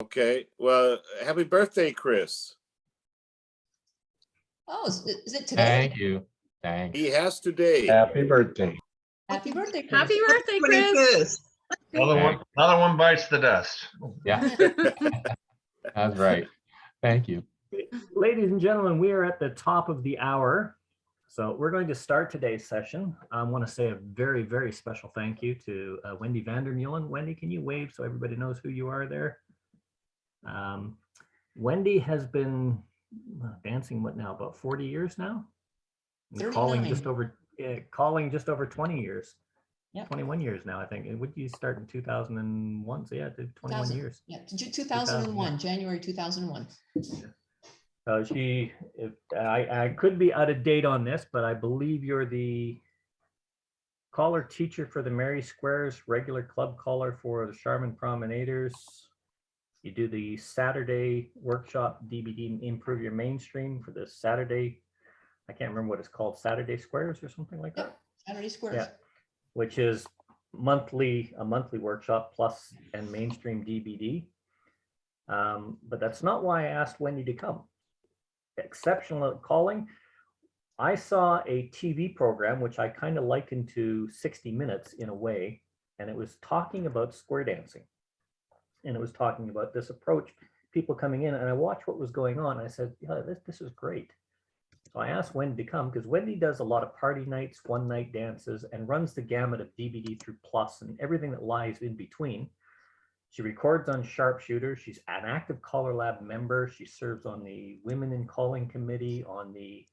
Okay. Well, happy birthday, Chris. Oh, is it today? Thank you. Thanks. He has today. Happy birthday. Happy birthday, Chris. Happy birthday, Chris. Another one bites the dust. Yeah, that's right. Thank you. Ladies and gentlemen, we are at the top of the hour. So we're going to start today's session. I want to say a very, very special thank you to Wendy Vandermeulen. Wendy, can you wave so everybody knows who you are there? Wendy has been dancing, what now, about 40 years now? And calling just over 20 years. Yep. 21 years now, I think. And would you start in 2001? So yeah, 21 years. Yeah, 2001, January 2001. I could be out of date on this, but I believe you're the caller teacher for the Mary Squares, regular club caller for the Charmin Promenaders. You do the Saturday workshop DVD Improve Your Mainstream for the Saturday. I can't remember what it's called, Saturday Squares or something like that. Saturday Squares. Yeah, which is a monthly workshop plus and mainstream DVD. But that's not why I asked Wendy to come. Exceptional at calling. I saw a TV program, which I kind of likened to 60 Minutes in a way, and it was talking about square dancing. And it was talking about this approach, people coming in, and I watched what was going on. I said, yeah, this is great. So I asked Wendy to come because Wendy does a lot of party nights, one night dances, and runs the gamut of DVD through Plus and everything that lies in between. She records on Sharpshooter. She's an active Caller Lab member. She serves on the Women in Calling Committee, on the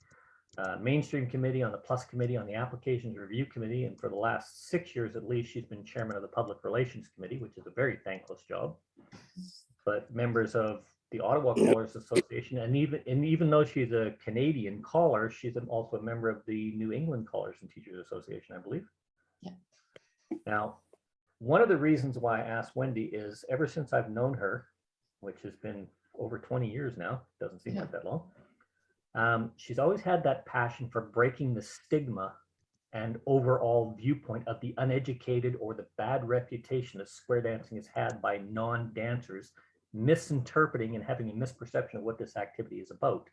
Mainstream Committee, on the Plus Committee, on the Applications Review Committee. And for the last 6 years at least, she's been chairman of the Public Relations Committee, which is a very thankless job. But members of the Ottawa Callers Association, and even though she's a Canadian caller, she's also a member of the New England Callers and Teachers Association, I believe. Yeah. Now, one of the reasons why I asked Wendy is ever since I've known her, which has been over 20 years now, doesn't seem like that long. She's always had that passion for breaking the stigma and overall viewpoint of the uneducated or the bad reputation that square dancing has had by non-dancers, misinterpreting and having a misperception of what this activity is about.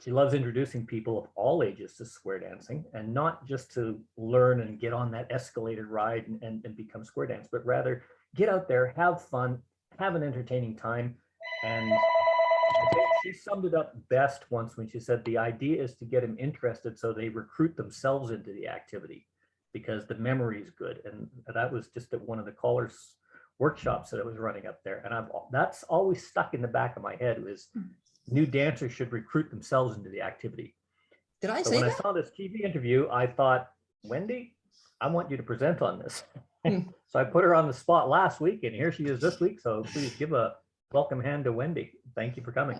She loves introducing people of all ages to square dancing, and not just to learn and get on that escalator ride and become square dance, but rather get out there, have fun, have an entertaining time. And I think she summed it up best once when she said the idea is to get them interested so they recruit themselves into the activity because the memory is good. And that was just at one of the callers workshops that I was running up there. And that's always stuck in the back of my head was new dancers should recruit themselves into the activity. Did I So say when that? I saw this TV interview, I thought, Wendy, I want you to present on this. So I put her on the spot last week, and here she is this week. So please give a welcome hand to Wendy. Thank you for coming.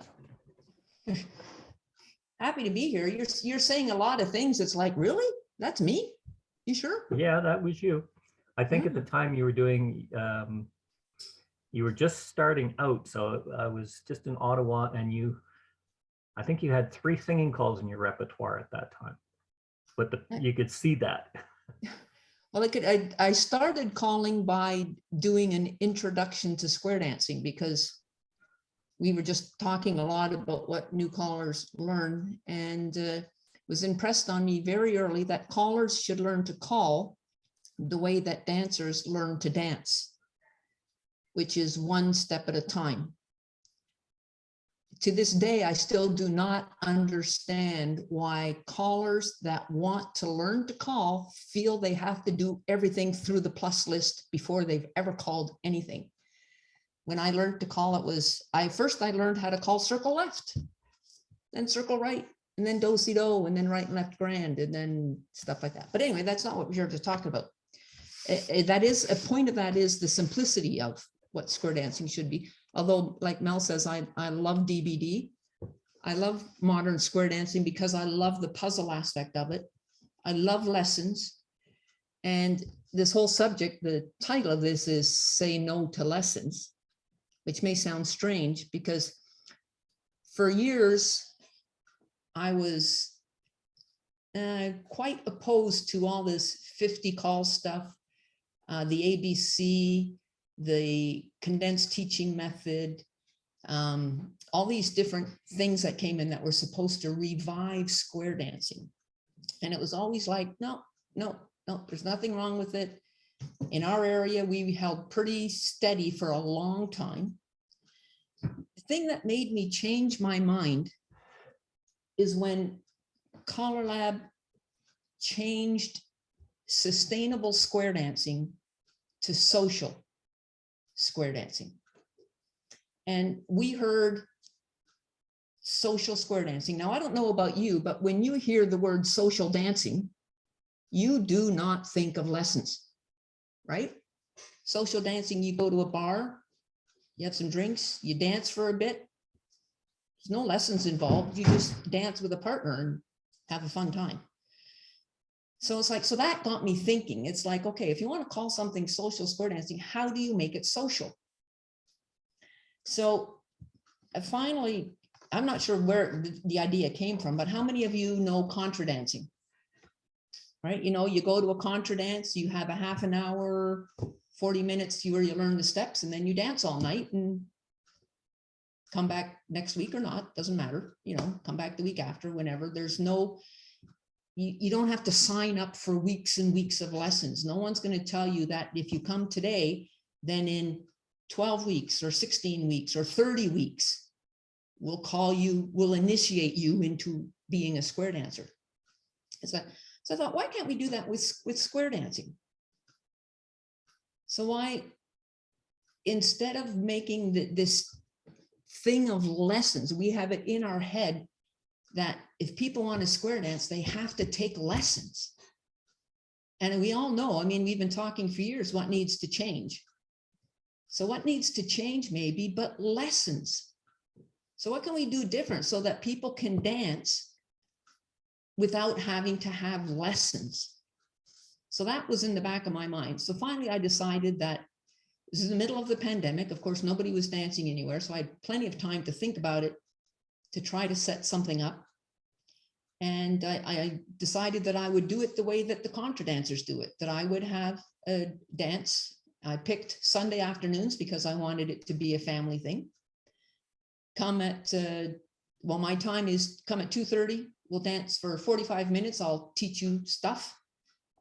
Happy to be here. You're saying a lot of things. It's like, really? That's me? You sure? Yeah, that was you. I think at the time you were doing, you were just starting out. So I was just in Ottawa, and I think you had 3 singing calls in your repertoire at that time, but you could see that. Well, I started calling by doing an introduction to square dancing because we were just talking a lot about what new callers learn, and it was impressed on me very early that callers should learn to call the way that dancers learn to dance, which is one step at a time. To this day, I still do not understand why callers that want to learn to call feel they have to do everything through the plus list before they've ever called anything. When I learned to call, first I learned how to call circle left, then circle right, and then do-si-do, and then right and left grand, and then stuff like that. But anyway, that's not what we're here to talk about. That is, a point of that is the simplicity of what square dancing should be. Although, like Mel says, I love DVD. I love modern square dancing because I love the puzzle aspect of it. I love lessons. And this whole subject, the title of this is Say No to Lessons, which may sound strange because for years, I was quite opposed to all this 50 call stuff, the ABC, the condensed teaching method, all these different things that came in that were supposed to revive square dancing. And it was always like, no, there's nothing wrong with it. In our area, we held pretty steady for a long time. The thing that made me change my mind is when Collar Lab changed sustainable square dancing to social square dancing. And we heard social square dancing. Now, I don't know about you, but when you hear the word social dancing, you do not think of lessons, right? Social dancing, you go to a bar, you have some drinks, you dance for a bit. There's no lessons involved. You just dance with a partner and have a fun time. So it's like, so that got me thinking. It's like, okay, if you want to call something social square dancing, how do you make it social? So finally, I'm not sure where the idea came from, but how many of you know contra dancing? Right? You know, you go to a contra dance, you have a half an hour, 40 minutes where you learn the steps, and then you dance all night and come back next week or not, doesn't matter, you know, come back the week after, whenever. There's no, you don't have to sign up for weeks and weeks of lessons. No one's going to tell you that if you come today, then in 12 weeks or 16 weeks or 30 weeks, we'll call you, we'll initiate you into being a square dancer. It's like, so I thought, why can't we do that with square dancing? So why, instead of making this thing of lessons, we have it in our head that if people want to square dance, they have to take lessons. And we all know, I mean, we've been talking for years, what needs to change. So what needs to change maybe, but lessons. So what can we do different so that people can dance without having to have lessons? So that was in the back of my mind. So finally, I decided that this is the middle of the pandemic. Of course, nobody was dancing anywhere. So I had plenty of time to think about it, to try to set something up. And I decided that I would do it the way that the contra dancers do it, that I would have a dance. I picked Sunday afternoons because I wanted it to be a family thing. Come at, well, my time is come at 2:30. We'll dance for 45 minutes. I'll teach you stuff.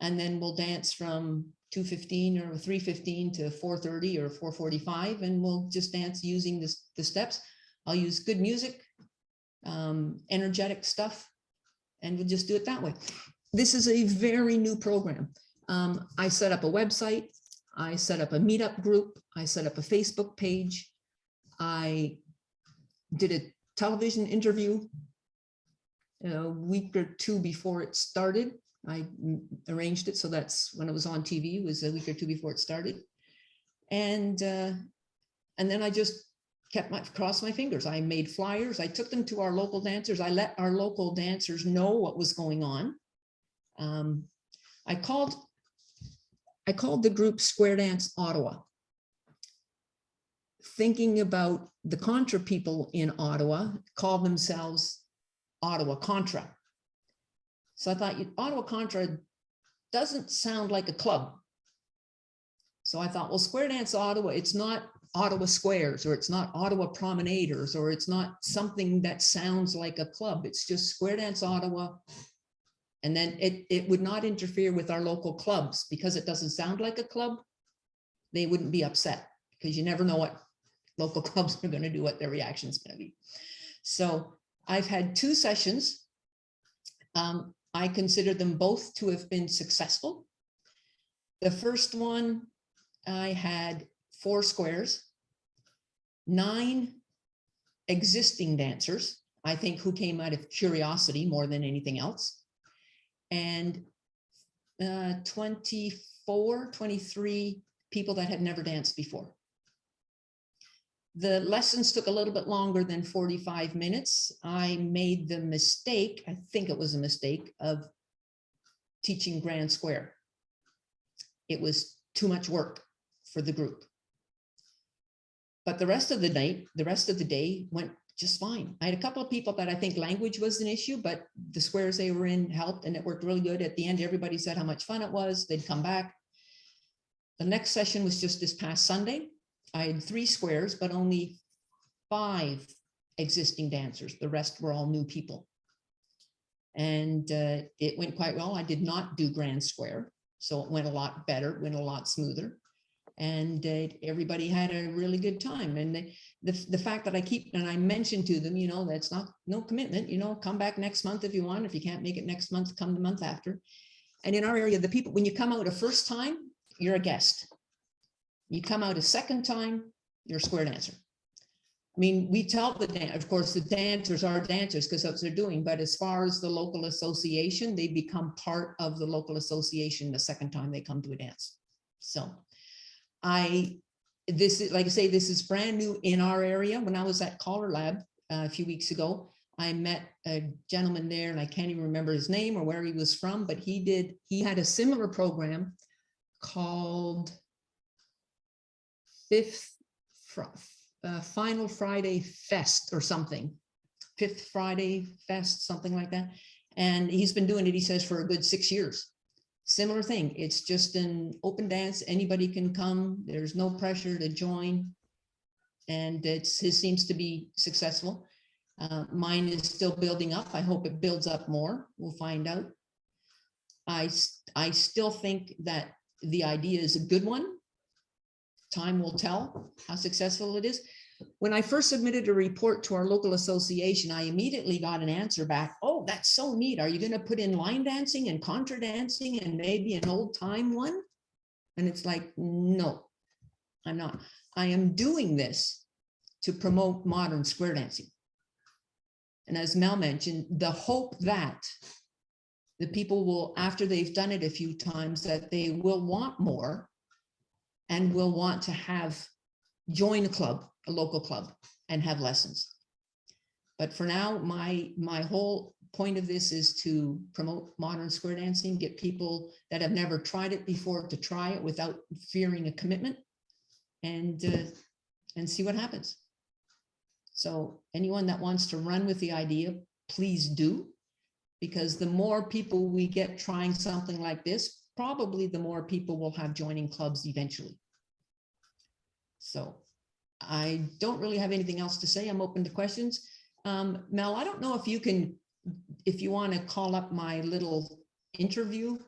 And then we'll dance from 2:15 or 3:15 to 4:30 or 4:45. And we'll just dance using the steps. I'll use good music, energetic stuff, and we'll just do it that way. This is a very new program. I set up a website. I set up a meetup group. I set up a Facebook page. I did a television interview a week or two before it started. I arranged it so that's when it was on TV, it was a week or two before it started. And then I just crossed my fingers. I made flyers. I took them to our local dancers. I let our local dancers know what was going on. I called the group Square Dance Ottawa, thinking about the contra people in Ottawa call themselves Ottawa Contra. So I thought Ottawa Contra doesn't sound like a club. So I thought, well, Square Dance Ottawa, it's not Ottawa Squares, or it's not Ottawa Promenaders, or it's not something that sounds like a club. It's just Square Dance Ottawa. And then it would not interfere with our local clubs, because it doesn't sound like a club. They wouldn't be upset, because you never know what local clubs are going to do, what their reaction is going to be. So I've had 2 sessions. I consider them both to have been successful. The first one, I had 4 squares, 9 existing dancers, I think, who came out of curiosity more than anything else, and 23 people that had never danced before. The lessons took a little bit longer than 45 minutes. I made the mistake, I think it was a mistake, of teaching Grand Square. It was too much work for the group. But the rest of the night, the rest of the day went just fine. I had a couple of people that I think language was an issue, but the squares they were in helped, and it worked really good. At the end, everybody said how much fun it was. They'd come back. the next session was just this past Sunday. I had 3 squares, but only 5 existing dancers. The rest were all new people. And it went quite well. I did not do grand square, so it went a lot better, went a lot smoother. And everybody had a really good time. And the fact that I keep, and I mentioned to them, you know, that's not, no commitment, you know, come back next month if you want. If you can't make it next month, come the month after. And in our area, the people, when you come out a first time, you're a guest. You come out a second time, you're a square dancer. I mean, we tell the dance, of course, the dancers are dancers because that's what they're doing. But as far as the local association, they become part of the local association the second time they come to a dance. So this is, like I say, this is brand new in our area. When I was at Collar Lab a few weeks ago, I met a gentleman there, and I can't even remember his name or where he was from, but he had a similar program called Final Friday Fest or something, 5th Friday Fest, something like that. And he's been doing it, he says, for a good 6 years. Similar thing. It's just an open dance. Anybody can come. There's no pressure to join. And his seems to be successful. Mine is still building up. I hope it builds up more. We'll find out. I still think that the idea is a good one. Time will tell how successful it is. When I first submitted a report to our local association, I immediately got an answer back. Oh, that's so neat. Are you going to put in line dancing and contra dancing and maybe an old time one? And it's like, no, I'm not. I am doing this to promote modern square dancing. And as Mel mentioned, the hope that the people will, after they've done it a few times, that they will want more and will want to join a club, a local club, and have lessons. But for now, my whole point of this is to promote modern square dancing, get people that have never tried it before to try it without fearing a commitment, and see what happens. So anyone that wants to run with the idea, please do, because the more people we get trying something like this, probably the more people will have joining clubs eventually. So I don't really have anything else to say. I'm open to questions. Mel, I don't know if you want to call up my little interview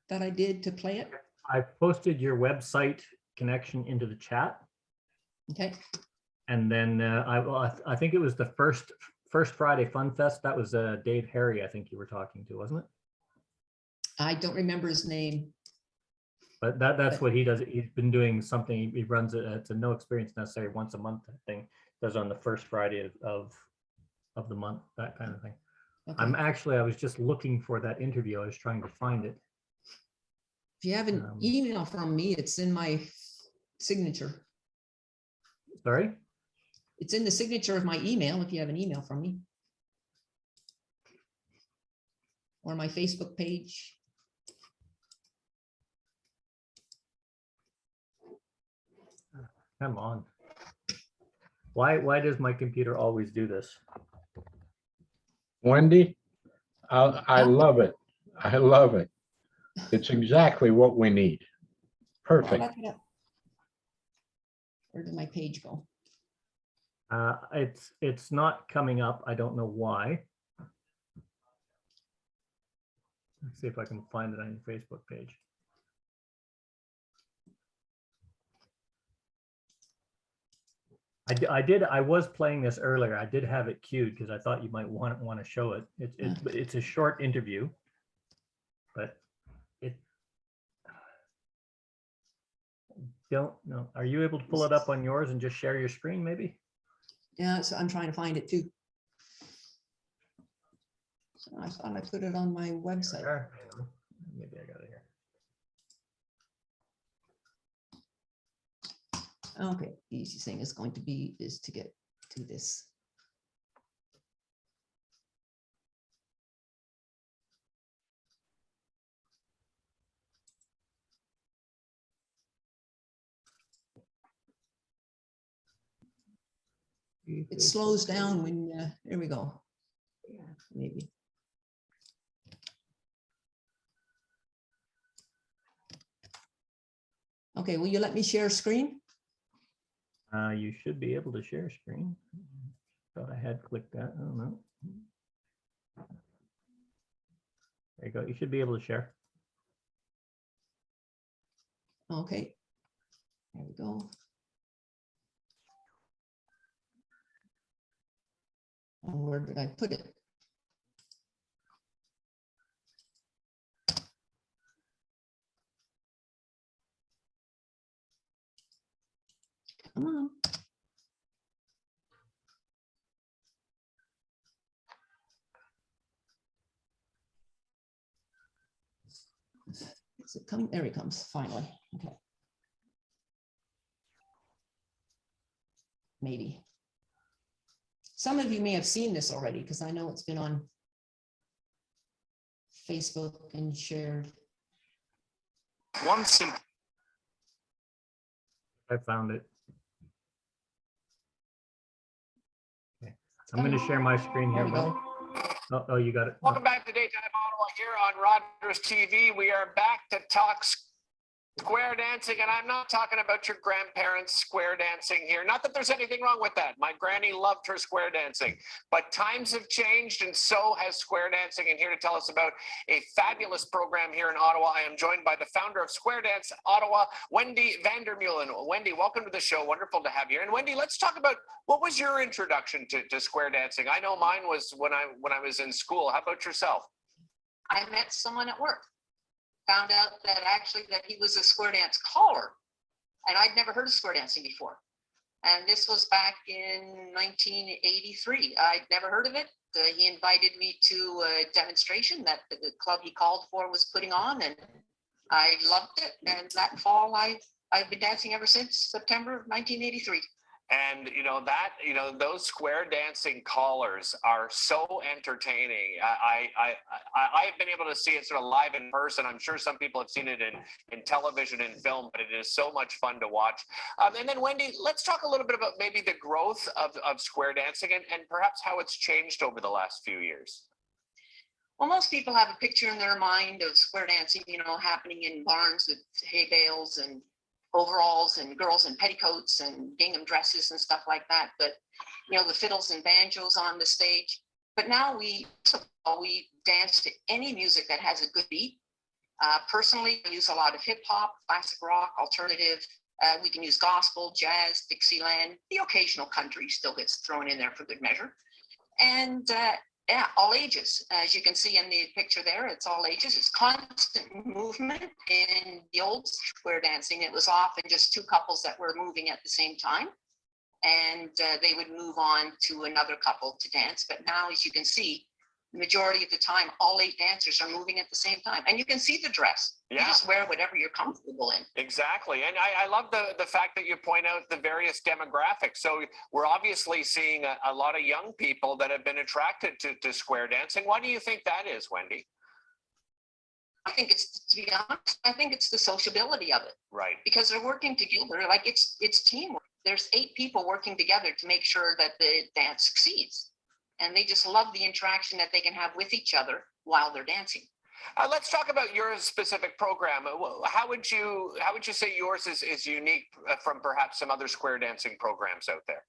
that I did to play it. I posted your website connection into the chat. Okay. And then I think it was the first Friday Fun Fest. That was Dave Harry, I think you were talking to, wasn't it? I don't remember his name. But that's what he does. He's been doing something. He runs it. It's a no experience necessary once a month thing. Does on the first Friday of the month, that kind of thing. Okay. I was just looking for that interview. I was trying to find it. If you have an email from me, it's in my signature. Sorry? It's in the signature of my email if you have an email from me. Or my Facebook page. Come on. Why does my computer always do this? Wendy, I love it. I love it. It's exactly what we need. Perfect. Where did my page go? It's not coming up. I don't know why. Let's see if I can find it on your Facebook page. I was playing this earlier. I did have it queued because I thought you might want to show it. It's a short interview, but don't know. Are you able to pull it up on yours and just share your screen maybe? Yeah, so I'm trying to find it too. So I thought I put it on my website. Maybe I got it here. Okay, the easiest thing is going to be to get to this. It slows down when, there we go. Yeah, maybe. Okay, will you let me share screen? You should be able to share screen. Thought I had clicked that. I don't know. There you go. You should be able to share. Okay. There we go. Oh, where did I put it? Come on. Is it coming? There he comes, finally. Okay. Maybe. Some of you may have seen this already because I know it's been on Facebook and shared. One simple. I found it. Okay. I'm going to share my screen There here. we Mel. go. Oh, you got it. Welcome back to Daytime Ottawa here on Rogers TV. We are back to talk square dancing, and I'm not talking about your grandparents' square dancing here. Not that there's anything wrong with that. My granny loved her square dancing, but times have changed, and so has square dancing. And here to tell us about a fabulous program here in Ottawa, I am joined by the founder of Square Dance Ottawa, Wendy Vandermeulen. Wendy, welcome to the show. Wonderful to have you. And Wendy, let's talk about what was your introduction to square dancing? I know mine was when I was in school. How about yourself? I met someone at work, found out that actually that he was a square dance caller, and I'd never heard of square dancing before. And this was back in 1983. I'd never heard of it. He invited me to a demonstration that the club he called for was putting on, and I loved it. And that fall, I've been dancing ever since September of 1983. And those square dancing callers are so entertaining. I've been able to see it sort of live in person. I'm sure some people have seen it in television and film, but it is so much fun to watch. And then Wendy, let's talk a little bit about maybe the growth of square dancing and perhaps how it's changed over the last few years. Well, most people have a picture in their mind of square dancing, happening in barns with hay bales and overalls and girls in petticoats and gingham dresses and stuff like that. But, the fiddles and banjos on the stage. But now we dance to any music that has a good beat. Personally, I use a lot of hip hop, classic rock, alternative. We can use gospel, jazz, Dixieland. The occasional country still gets thrown in there for good measure. And all ages. As you can see in the picture there, it's all ages. It's constant movement. In the old square dancing, it was often just two couples that were moving at the same time. And they would move on to another couple to dance. But now, as you can see, the majority of the time, all 8 dancers are moving at the same time. And you can see the dress. Yeah. You just wear whatever you're comfortable in. Exactly. And I love the fact that you point out the various demographics. So we're obviously seeing a lot of young people that have been attracted to square dancing. Why do you think that is, Wendy? I think it's, to be honest, I think it's the sociability of it. Right. Because they're working together. Like it's teamwork. There's 8 people working together to make sure that the dance succeeds. And they just love the interaction that they can have with each other while they're dancing. Let's talk about your specific program. How would you say yours is unique from perhaps some other square dancing programs out there?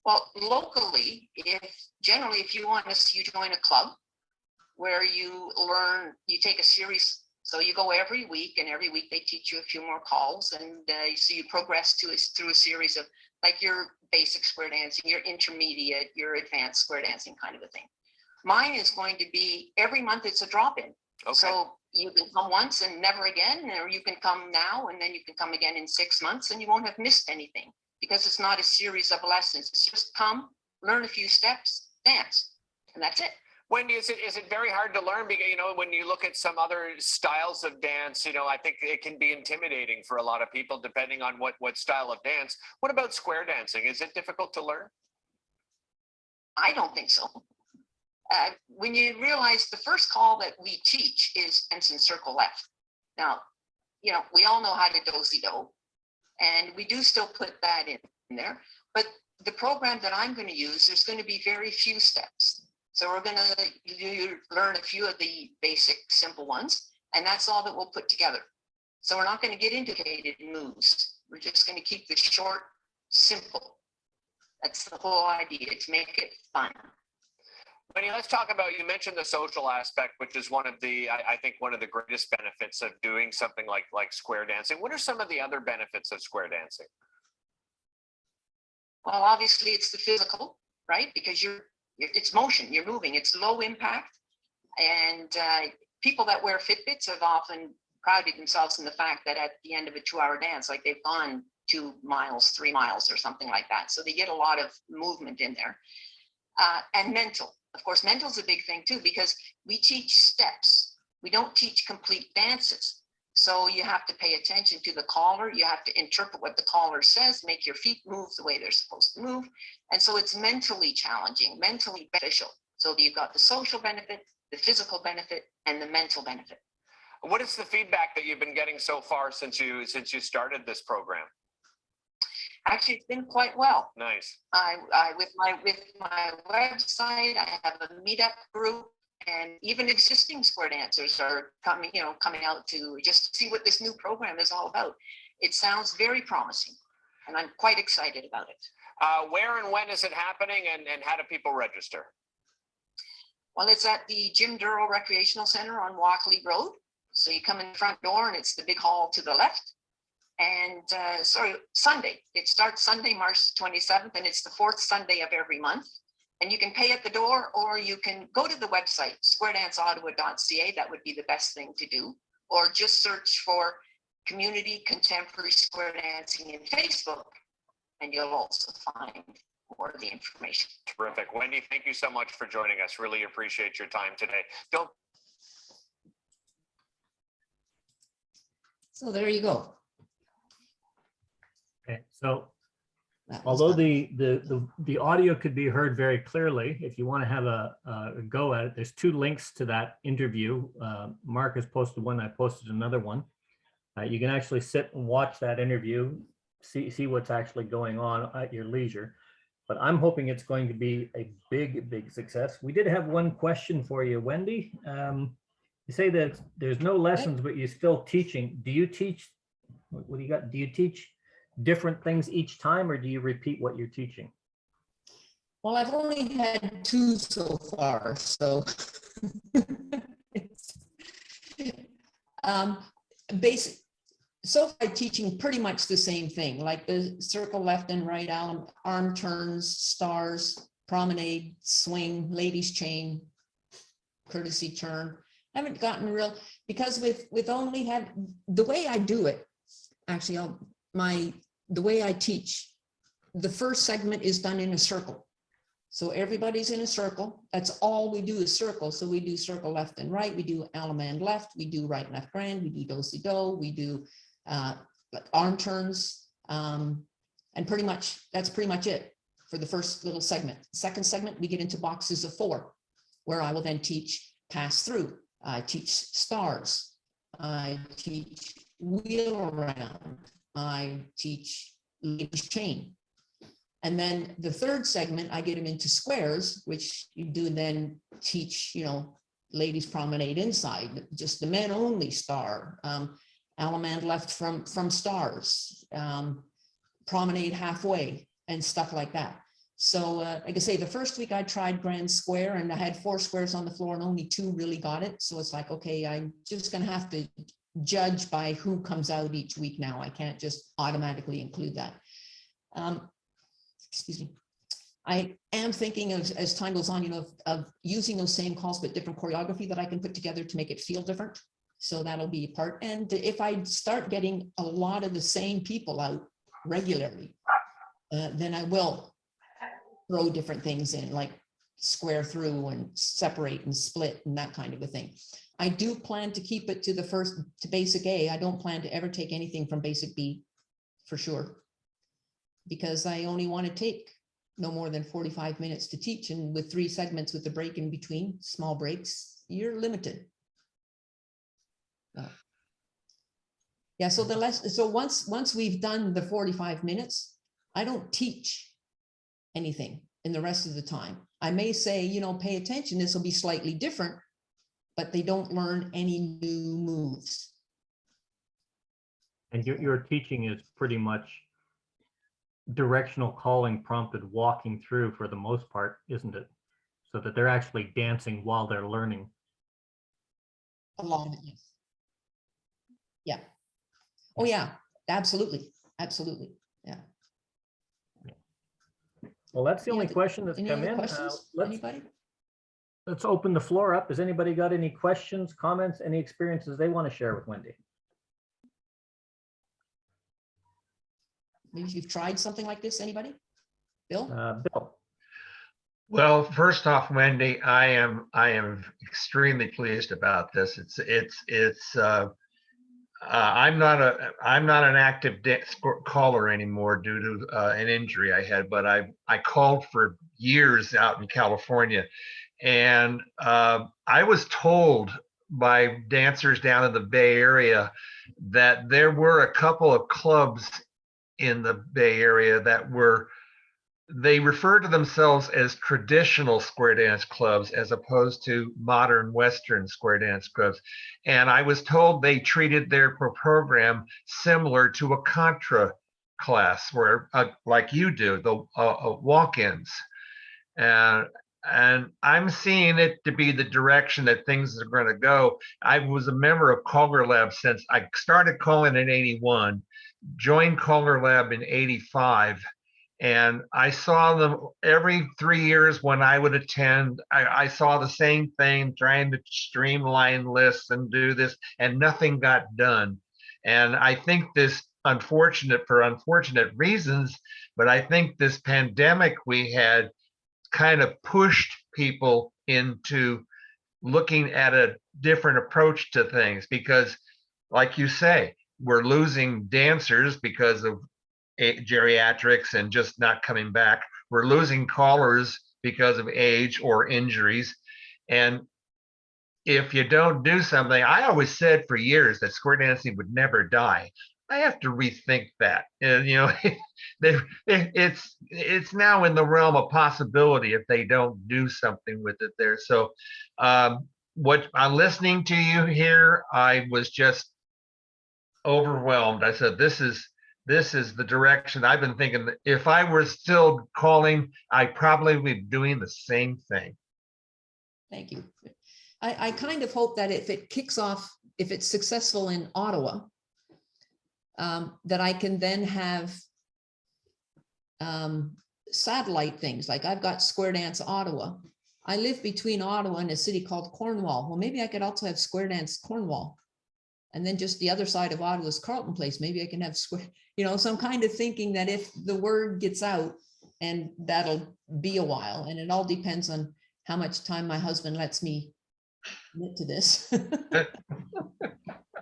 Well, locally, if you want to, you join a club where you learn, you take a series. So you go every week, and every week they teach you a few more calls, and so you progress through a series of like your basic square dancing, your intermediate, your advanced square dancing kind of a thing. Mine is going to be every month. It's a drop-in. Okay. So you can come once and never again, or you can come now and then you can come again in 6 months, and you won't have missed anything because it's not a series of lessons. It's just come, learn a few steps, dance, and that's it. Wendy, is it very hard to learn? Because, when you look at some other styles of dance, I think it can be intimidating for a lot of people depending on what style of dance. What about square dancing? Is it difficult to learn? I don't think so. When you realize the first call that we teach is dance in circle left. Now, we all know how to do-si-do, and we do still put that in there. But the program that I'm going to use, there's going to be very few steps. So we're going to learn a few of the basic simple ones, and that's all that we'll put together. So we're not going to get into complicated moves. We're just going to keep this short, simple. That's the whole idea, to make it fun. Wendy, let's talk about, you mentioned the social aspect, which is one of the, I think one of the greatest benefits of doing something like square dancing. What are some of the other benefits of square dancing? Well, obviously it's the physical, right? Because it's motion, you're moving, it's low impact. And people that wear Fitbits have often prided themselves in the fact that at the end of a 2-hour dance, like they've gone 2 miles, 3 miles or something like that. So they get a lot of movement in there. And mental, of course, mental is a big thing too, because we teach steps. We don't teach complete dances. So you have to pay attention to the caller. You have to interpret what the caller says, make your feet move the way they're supposed to move. And so it's mentally challenging, mentally beneficial. So you've got the social benefit, the physical benefit, and the mental benefit. What is the feedback that you've been getting so far since you started this program? Actually, it's been quite well. Nice. I with my website, I have a meetup group, and even existing square dancers are coming out to just see what this new program is all about. It sounds very promising, and I'm quite excited about it. Where and when is it happening, and how do people register? Well, it's at the Jim Durrell Recreational Center on Walkley Road. So you come in the front door, and it's the big hall to the left. And Sunday. It starts Sunday, March 27th, and it's the 4th Sunday of every month. And you can pay at the door, or you can go to the website, squaredanceottawa.ca. That would be the best thing to do. Or just search for Community Contemporary Square Dancing in Facebook, and you'll also find more of the information. Terrific. Wendy, thank you so much for joining us. Really appreciate your time today. So there you go. Okay, so That was although fun. the audio could be heard very clearly, if you want to have a go at it, there's 2 links to that interview. Mark has posted one, I posted another one. You can actually sit and watch that interview, see what's actually going on at your leisure. But I'm hoping it's going to be a big success. We did have one question for you, Wendy. You say that there's no lessons, but you're still teaching. Do you teach, what do you got? Do you teach different things each time, or do you repeat what you're teaching? Well, I've only had 2 so far, so basic. So far, teaching pretty much the same thing, like the circle left and right, arm turns, stars, promenade, swing, ladies chain, courtesy turn. I haven't gotten real, because with only have the way I do it, actually, the way I teach, the first segment is done in a circle. So everybody's in a circle. That's all we do is circle. So we do circle left and right. We do allemande left. We do right, left, grand. We do do-si-do. We do arm turns. And that's pretty much it for the first little segment. Second segment, we get into boxes of 4, where I will then teach pass through. I teach stars. I teach wheel around. I teach ladies chain. And then the third segment, I get them into squares, which you do then teach, ladies promenade inside, just the men only star, allemande left from stars, promenade halfway, and stuff like that. So like I say, the first week I tried grand square, and I had 4 squares on the floor and only 2 really got it. So it's like, okay, I'm just gonna have to judge by who comes out each week now. I can't just automatically include that. Excuse me. I am thinking of, as time goes on, of using those same calls, but different choreography that I can put together to make it feel different. So that'll be a part. And if I start getting a lot of the same people out regularly, then I will throw different things in, like square through and separate and split and that kind of a thing. I do plan to keep it to basic A. I don't plan to ever take anything from basic B, for sure, because I only want to take no more than 45 minutes to teach. And with 3 segments with the break in between, small breaks, you're limited. Yeah, so once we've done the 45 minutes, I don't teach anything in the rest of the time. I may say, pay attention, this will be slightly different, but they don't learn any new moves. And your teaching is pretty much directional calling prompted walking through for the most part, isn't it? So that they're actually dancing while they're learning. A lot of it, yes. Yeah. Oh, yeah, absolutely, absolutely, yeah. Well, that's the Any only other- question that's Any come other in. questions, anybody? Let's open the floor up. Has anybody got any questions, comments, any experiences they want to share with Wendy? Maybe you've tried something like this, anybody? Bill? Bill? Well, first off, Wendy, I am extremely pleased about this. I'm not an active caller anymore due to an injury I had, but I called for years out in California, and I was told by dancers down in the Bay Area that there were a couple of clubs in the Bay Area that they refer to themselves as traditional square dance clubs as opposed to modern Western square dance clubs. And I was told they treated their program similar to a Contra class where, like you do, the walk-ins. And I'm seeing it to be the direction that things are going to go. I was a member of Caller Lab since I started calling in '81, joined Caller Lab in '85. And I saw them every 3 years when I would attend. I saw the same thing, trying to streamline lists and do this, and nothing got done. And I think this, for unfortunate reasons, but I think this pandemic we had kind of pushed people into looking at a different approach to things because, like you say, we're losing dancers because of geriatrics and just not coming back. We're losing callers because of age or injuries. And if you don't do something, I always said for years that square dancing would never die. I have to rethink that. And, it's now in the realm of possibility if they don't do something with it there. So what I'm listening to you here, I was just overwhelmed. I said, this is the direction I've been thinking. If I were still calling, I probably would be doing the same thing. Thank you. I kind of hope that if it kicks off, if it's successful in Ottawa, that I can then have satellite things. Like I've got Square Dance Ottawa. I live between Ottawa and a city called Cornwall. Well, maybe I could also have Square Dance Cornwall. And then just the other side of Ottawa is Carleton Place. Maybe I can have square, so I'm kind of thinking that if the word gets out, and that'll be a while, and it all depends on how much time my husband lets me commit to this.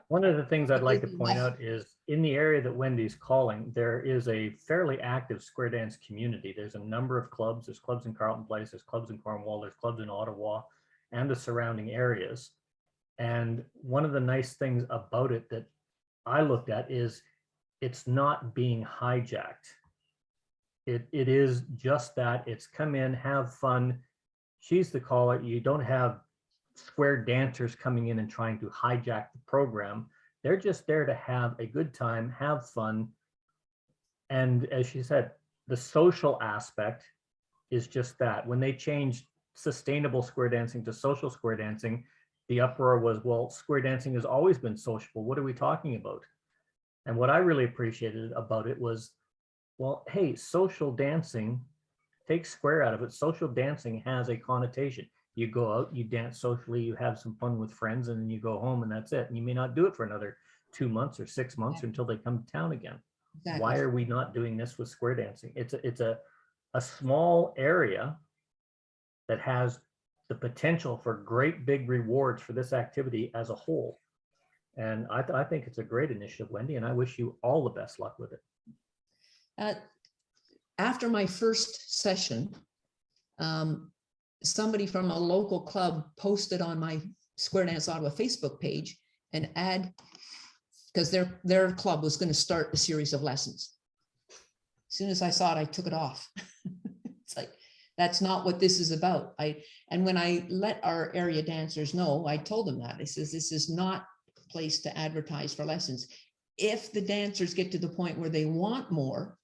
One of the things I'd like to point out is in the area that Wendy's calling, there is a fairly active square dance community. There's a number of clubs. There's clubs in Carleton Place, there's clubs in Cornwall, there's clubs in Ottawa and the surrounding areas. And one of the nice things about it that I looked at is it's not being hijacked. It is just that. It's come in, have fun. She's the caller. You don't have square dancers coming in and trying to hijack the program. They're just there to have a good time, have fun. And as she said, the social aspect is just that. When they changed sustainable square dancing to social square dancing, the uproar was, well, square dancing has always been sociable. What are we talking about? And what I really appreciated about it was, well, hey, social dancing, take square out of it. Social dancing has a connotation. You go out, you dance socially, you have some fun with friends, and then you go home and that's it. And you may not do it for another 2 months or 6 months until they come to town again. Exactly. Why are we not doing this with square dancing? It's a small area that has the potential for great big rewards for this activity as a whole. And I think it's a great initiative, Wendy, and I wish you all the best luck with it. After my first session, somebody from a local club posted on my Square Dance Ottawa Facebook page an ad because their club was going to start a series of lessons. As soon as I saw it, I took it off. It's like, that's not what this is about. And when I let our area dancers know, I told them that. I says, this is not a place to advertise for lessons. if the dancers get to the point where they want more,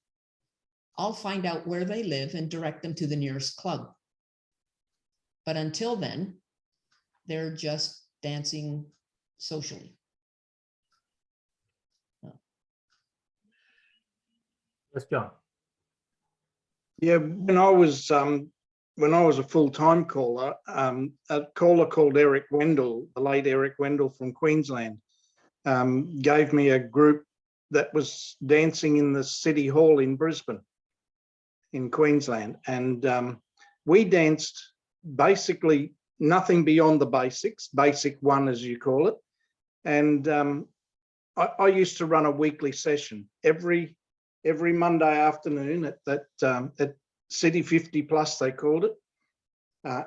I'll find out where they live and direct them to the nearest club. But until then, they're just dancing socially. Yes, John. Yeah, when I was a full-time caller, a caller called Eric Wendell, the late Eric Wendell from Queensland, gave me a group that was dancing in the City Hall in Brisbane, in Queensland, and we danced basically nothing beyond the basics, basic one as you call it, and I used to run a weekly session every Monday afternoon at City 50 Plus, they called it.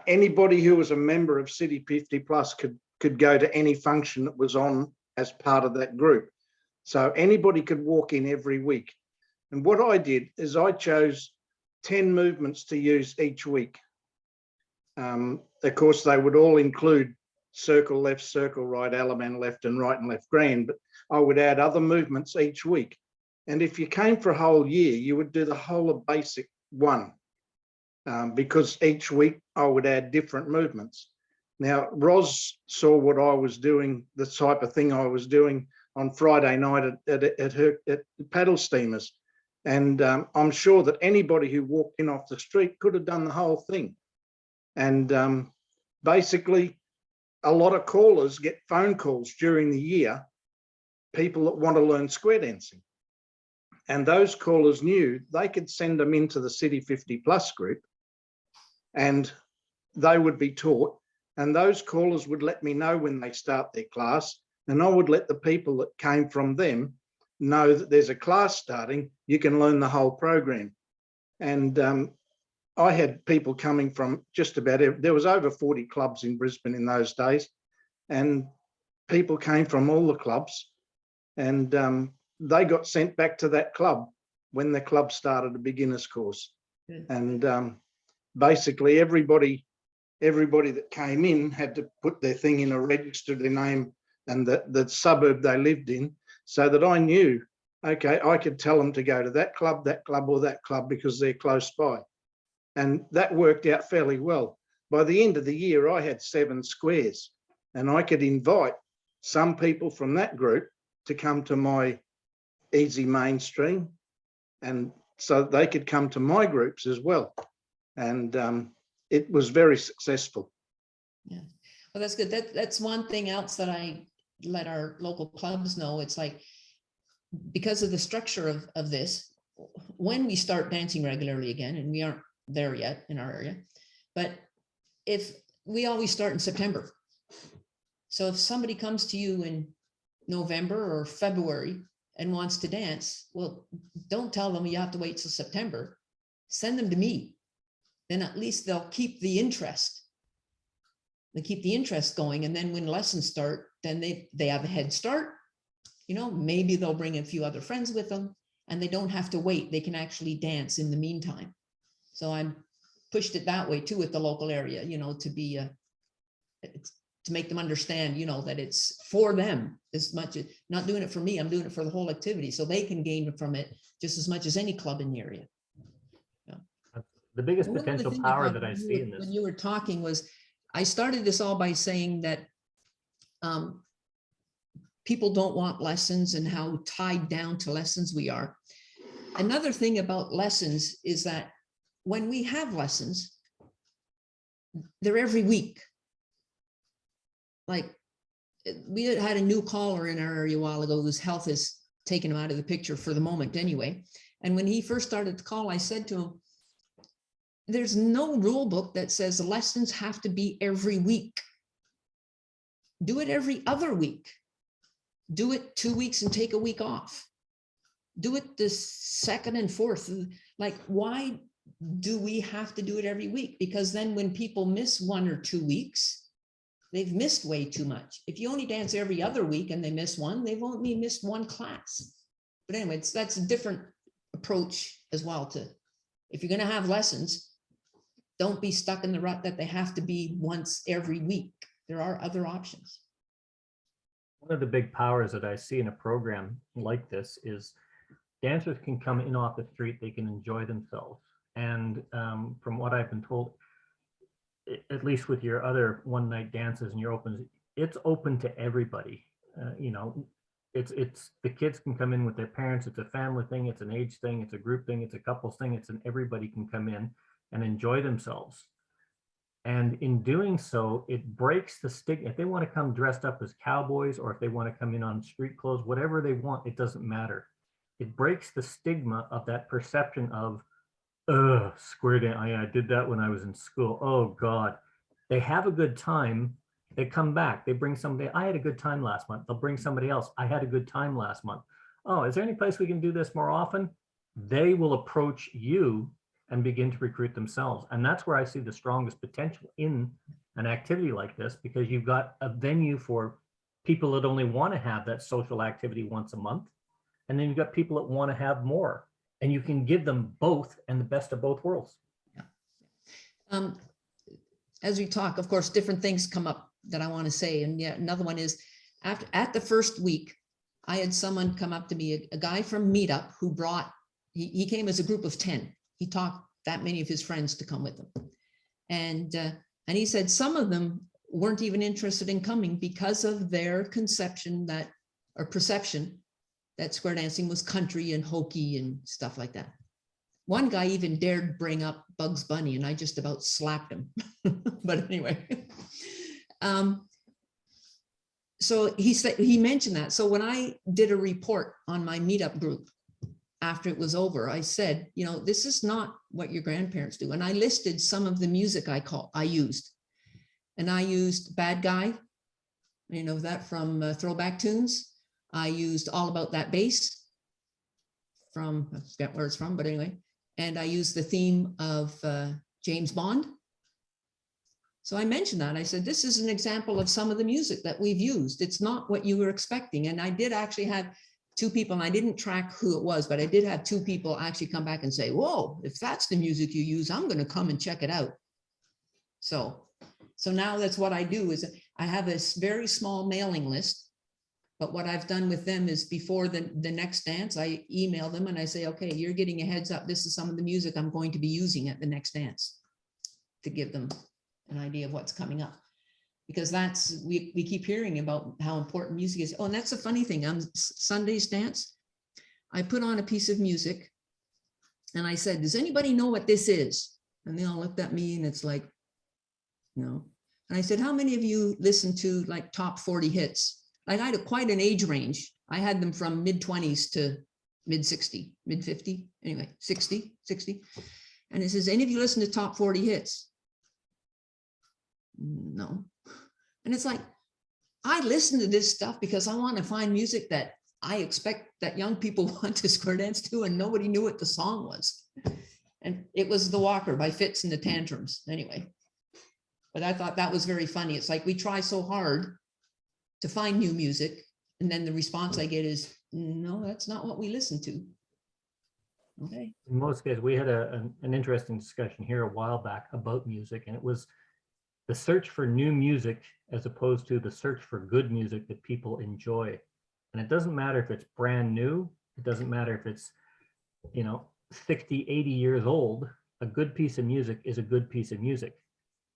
Anybody who was a member of City 50 Plus could go to any function that was on as part of that group. So anybody could walk in every week. And what I did is I chose 10 movements to use each week. Of course, they would all include circle left, circle right, Alaman left and left grand, but I would add other movements each week. And if you came for a whole year, you would do the whole of basic one, because each week I would add different movements. Now, Roz saw what I was doing, the type of thing I was doing on Friday night at paddle steamers. And I'm sure that anybody who walked in off the street could have done the whole thing. And basically, a lot of callers get phone calls during the year, people that want to learn square dancing. And those callers knew they could send them into the City 50 Plus group and they would be taught. And those callers would let me know when they start their class. And I would let the people that came from them know that there's a class starting, you can learn the whole program. And I had people coming from just about, there was over 40 clubs in Brisbane in those days. And people came from all the clubs and they got sent back to that club when the club started a beginner's course. Good. And basically everybody that came in had to put their thing in a register, their name and the suburb they lived in, so that I knew, okay, I could tell them to go to that club or that club because they're close by. And that worked out fairly well. By the end of the year, I had 7 squares and I could invite some people from that group to come to my easy mainstream, and so they could come to my groups as well. And it was very successful. Yeah, well, that's good. That's one thing else that I let our local clubs know. It's like, because of the structure of this, when we start dancing regularly again, and we aren't there yet in our area, but if we always start in September. So if somebody comes to you in November or February and wants to dance, well, don't tell them you have to wait till September. Send them to me. Then at least they'll keep the interest. They keep the interest going. And then when lessons start, then they have a head start. You know, maybe they'll bring a few other friends with them and they don't have to wait. They can actually dance in the meantime. So I'm pushed it that way too with the local area, you know, to be to make them understand, you know, that it's for them as much as, not doing it for me, I'm doing it for the whole activity, so they can gain from it just as much as any club in the area. Yeah. The biggest One of the potential things power about that I when see in this. When you were talking was, I started this all by saying that people don't want lessons and how tied down to lessons we are. Another thing about lessons is that when we have lessons, they're every week. Like, we had a new caller in our area a while ago whose health has taken him out of the picture for the moment anyway. And when he first started the call, I said to him, there's no rule book that says lessons have to be every week. Do it every other week. Do it 2 weeks and take a week off. Do it the second and fourth. Like, why do we have to do it every week? Because then when people miss 1 or 2 weeks, they've missed way too much. If you only dance every other week and they miss one, they've only missed 1 class. But anyway, that's a different approach as well. To, if you're going to have lessons, don't be stuck in the rut that they have to be once every week. There are other options. One of the big powers that I see in a program like this is dancers can come in off the street, they can enjoy themselves. And from what I've been told, at least with your other one night dances and your opens, it's open to everybody. You know, it's the kids can come in with their parents. It's a family thing. It's an age thing. It's a group thing. It's a couples thing. It's an everybody can come in and enjoy themselves. And in doing so, it breaks the stigma. If they want to come dressed up as cowboys, or if they want to come in on street clothes, whatever they want, it doesn't matter. It breaks the stigma of that perception of, square dance. I did that when I was in school. Oh God. They have a good time. They come back. They bring somebody. I had a good time last month. They'll bring somebody else. I had a good time last month. Oh, is there any place we can do this more often? They will approach you and begin to recruit themselves. And that's where I see the strongest potential in an activity like this, because you've got a venue for people that only want to have that social activity once a month. And then you've got people that want to have more, and you can give them both and the best of both worlds. Yeah. As we talk, of course, different things come up that I want to say. And yeah, another one is at the first week, I had someone come up to me, a guy from Meetup who brought, he came as a group of 10. He talked that many of his friends to come with him. And he said some of them weren't even interested in coming because of their conception that, or perception that square dancing was country and hokey and stuff like that. One guy even dared bring up Bugs Bunny, and I just about slapped him. But anyway, so he said, he mentioned that. So when I did a report on my Meetup group after it was over, I said, you know, this is not what your grandparents do. And I listed some of the music I used. And I used Bad Guy, you know, that from Throwback Tunes. I used All About That Bass from, I forget where it's from, but anyway. And I used the theme of James Bond. So I mentioned that. I said, this is an example of some of the music that we've used. It's not what you were expecting. And I did actually have two people, and I didn't track who it was, but I did have two people actually come back and say, whoa, if that's the music you use, I'm going to come and check it out. So now that's what I do is I have this very small mailing list. But what I've done with them is before the next dance, I email them and I say, okay, you're getting a heads up. This is some of the music I'm going to be using at the next dance, to give them an idea of what's coming up. Because that's, we keep hearing about how important music is. Oh, and that's a funny thing. On Sunday's dance, I put on a piece of music and I said, does anybody know what this is? And they all looked at me and it's like, no. And I said, how many of you listen to like top 40 hits? Like I had quite an age range. I had them from mid 20s to mid 60, mid 50, anyway, 60. And it says, any of you listen to top 40 hits? No. And it's like, I listen to this stuff because I want to find music that I expect that young people want to square dance to, and nobody knew what the song was. And it was The Walker by Fitz and the Tantrums anyway. But I thought that was very funny. It's like we try so hard to find new music, and then the response I get is, no, that's not what we listen to. Okay. In most cases, we had an interesting discussion here a while back about music, and it was the search for new music as opposed to the search for good music that people enjoy. And it doesn't matter if it's brand new. It doesn't matter if it's, 60, 80 years old. A good piece of music is a good piece of music.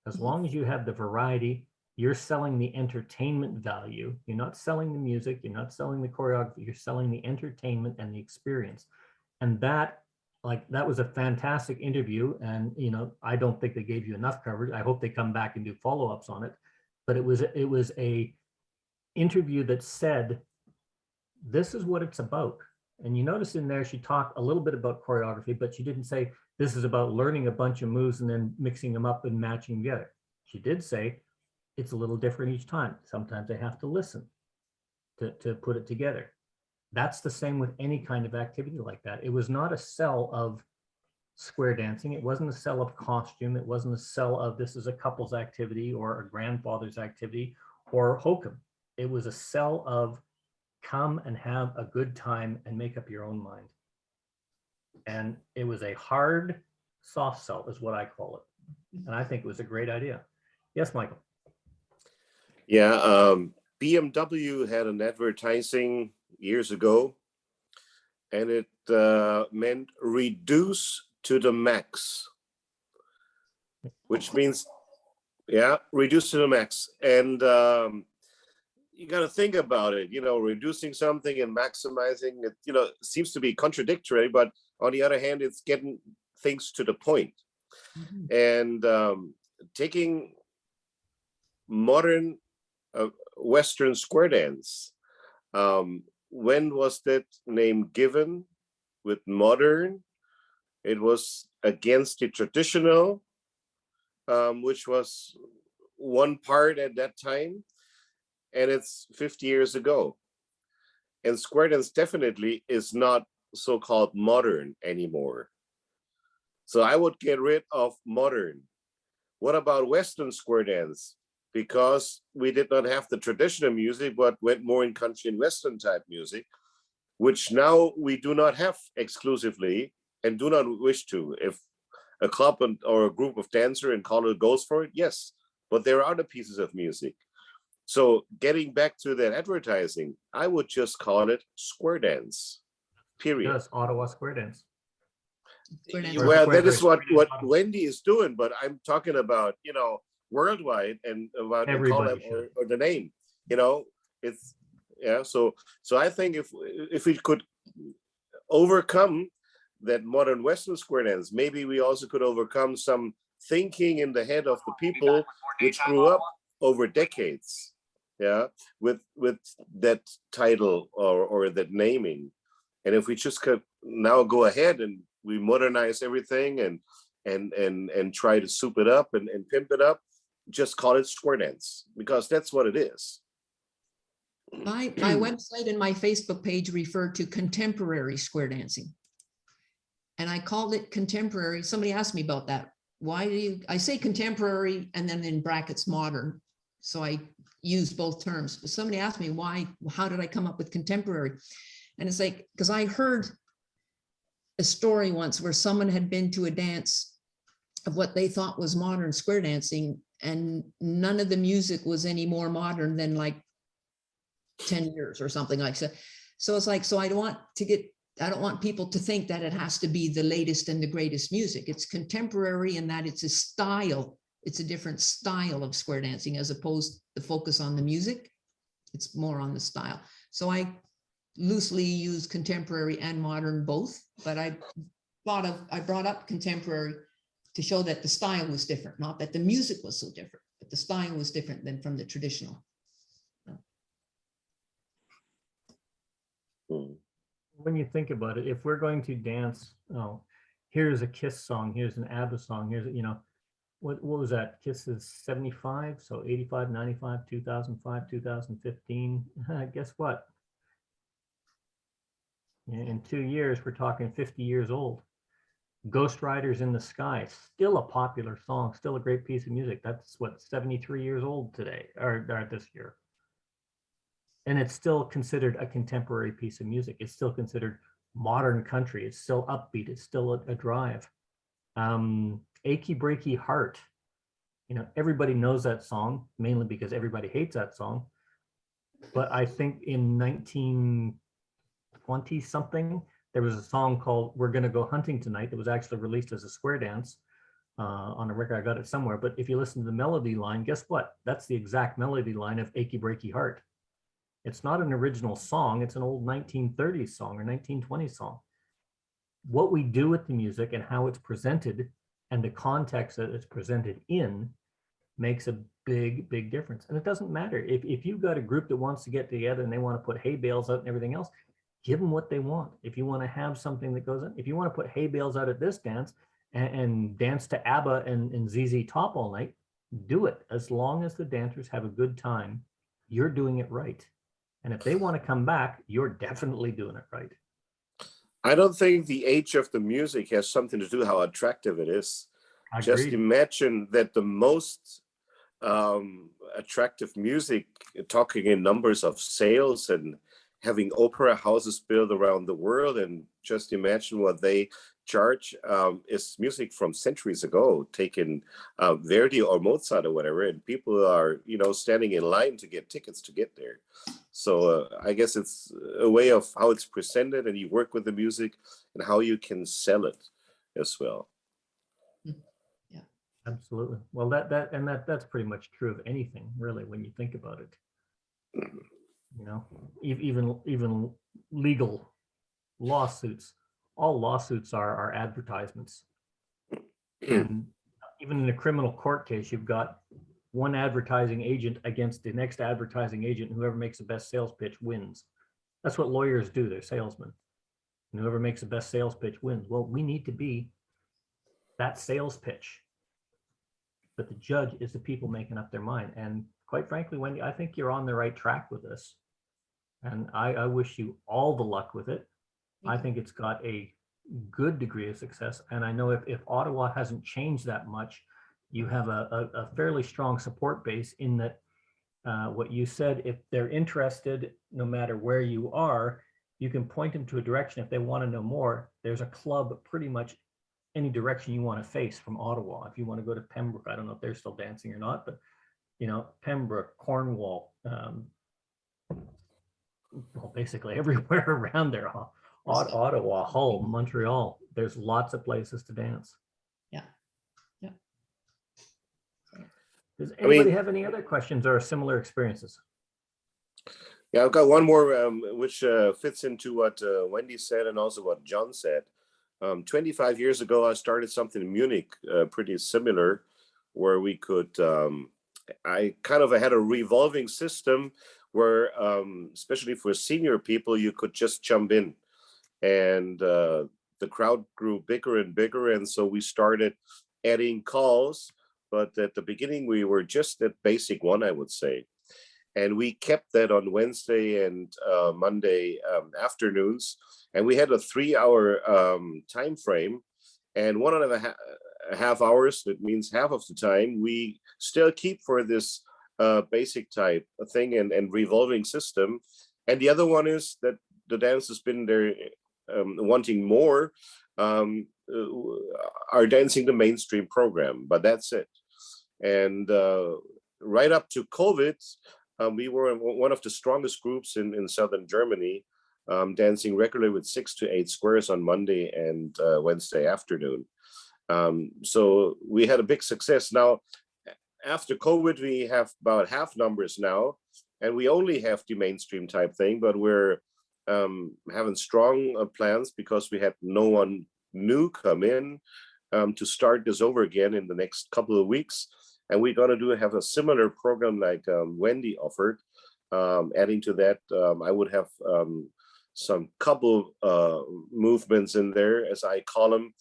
As long as you have the variety, you're selling the entertainment value. You're not selling the music. You're not selling the choreography. You're selling the entertainment and the experience. And that was a fantastic interview. And, I don't think they gave you enough coverage. I hope they come back and do follow-ups on it. But it was a interview that said, this is what it's about. And you notice in there, she talked a little bit about choreography, but she didn't say, this is about learning a bunch of moves and then mixing them up and matching together. She did say, it's a little different each time. Sometimes I have to listen to put it together. That's the same with any kind of activity like that. It was not a sell of square dancing. It wasn't a sell of costume. It wasn't a sell of this is a couple's activity or a grandfather's activity or hokum. It was a sell of come and have a good time and make up your own mind. And it was a hard, soft sell is what I call it. And I think it was a great idea. Yes, Michael. Yeah, BMW had an advertising years ago, and it meant reduce to the max, which means, yeah, reduce to the max. And you got to think about it, reducing something and maximizing it, seems to be contradictory, but on the other hand, it's getting things to the point. And taking modern Western square dance, when was that name given? With modern, it was against the traditional, which was one part at that time, and it's 50 years ago. And square dance definitely is not so-called modern anymore. So I would get rid of modern. What about Western square dance? Because we did not have the traditional music, but went more in country and Western type music, which now we do not have exclusively and do not wish to. If a club or a group of dancer in college goes for it, yes, but there are other pieces of music. So getting back to that advertising, I would just call it square dance, period. Yes, Ottawa square dance. Square dance. Well, that is what Wendy is doing, but I'm talking about, worldwide and about the call or the name, it's, yeah. So I think if we could overcome that modern Western square dance, maybe we also could overcome some thinking in the head of the people which grew up over decades, yeah, with that title or that naming. And if we just could now go ahead and we modernize everything and try to soup it up and pimp it up, just call it square dance, because that's what it is. My website and my Facebook page refer to contemporary square dancing. And I called it contemporary. Somebody asked me about that. Why do I say contemporary and then in brackets modern? So I use both terms. But somebody asked me how did I come up with contemporary? And it's like, because I heard a story once where someone had been to a dance of what they thought was modern square dancing, and none of the music was any more modern than like 10 years or something like that. So it's like, so I don't want people to think that it has to be the latest and the greatest music. It's contemporary in that it's a style. It's a different style of square dancing as opposed to the focus on the music. It's more on the style. So I loosely use contemporary and modern both, but I brought up contemporary to show that the style was different, not that the music was so different, but the style was different than from the traditional. When you think about it, if we're going to dance, here's a Kiss song, here's an ABBA song, here's, what was that? Kiss is 75, so 85, 95, 2005, 2015. Guess what? In 2 years, we're talking 50 years old. Ghost Riders in the Sky, still a popular song, still a great piece of music. That's what, 73 years old today, or this year. And it's still considered a contemporary piece of music. It's still considered modern country. It's still upbeat. It's still a drive. Achy Breaky Heart. Everybody knows that song, mainly because everybody hates that song. But I think in 1920 something, there was a song called We're Gonna Go Hunting Tonight that was actually released as a square dance on a record. I got it somewhere. But if you listen to the melody line, guess what? That's the exact melody line of Achy Breaky Heart. It's not an original song. It's an old 1930s song or 1920s song. What we do with the music and how it's presented and the context that it's presented in makes a big, big difference. And it doesn't matter. If you've got a group that wants to get together and they want to put hay bales out and everything else, give them what they want. If you want to have something that goes in, if you want to put hay bales out at this dance and dance to ABBA and ZZ Top all night, do it. As long as the dancers have a good time, you're doing it right. And if they want to come back, you're definitely doing it right. I don't think the age of the music has something to do how attractive it is. Agreed. Just imagine that the most attractive music, talking in numbers of sales and having opera houses built around the world, and just imagine what they charge is music from centuries ago, taken Verdi or Mozart or whatever, and people are, standing in line to get tickets to get there. So I guess it's a way of how it's presented, and you work with the music and how you can sell it as well. Absolutely. Well, that's pretty much true of anything, really, when you think about it. Even legal lawsuits. All lawsuits are advertisements. And even in a criminal court case, you've got one advertising agent against the next advertising agent. Whoever makes the best sales pitch wins. That's what lawyers do. They're salesmen. And whoever makes the best sales pitch wins. Well, we need to be that sales pitch. But the judge is the people making up their mind. And quite frankly, Wendy, I think you're on the right track with this. And I wish you all the luck with it. I think it's got a good degree of success. And I know if Ottawa hasn't changed that much, you have a fairly strong support base in that what you said, if they're interested, no matter where you are, you can point them to a direction. If they want to know more, there's a club pretty much any direction you want to face from Ottawa. If you want to go to Pembroke, I don't know if they're still dancing or not, but Pembroke, Cornwall, well, basically everywhere around there, Ottawa, Hull, Montreal, there's lots of places to dance. Yeah. Does anybody have any other questions or similar experiences? Yeah, I've got one more, which fits into what Wendy said and also what John said. 25 years ago, I started something in Munich, pretty similar, where we could, I kind of had a revolving system where, especially for senior people, you could just jump in, and the crowd grew bigger and bigger. And so we started adding calls, but at the beginning, we were just at basic one, I would say. And we kept that on Wednesday and Monday afternoons. And we had a 3-hour time frame, and 1.5 hours, that means half of the time, we still keep for this basic type thing and revolving system. And the other one is that the dance has been there wanting more, are dancing the mainstream program, but that's it. And right up to COVID, we were one of the strongest groups in southern Germany, dancing regularly with 6 to 8 squares on Monday and Wednesday afternoon. So we had a big success. Now, after COVID, we have about half numbers now, and we only have the mainstream type thing, but we're having strong plans because we had no one new come in to start this over again in the next couple of weeks. And we're going to have a similar program like Wendy offered. Adding to that, I would have some couple movements in there, as I call them,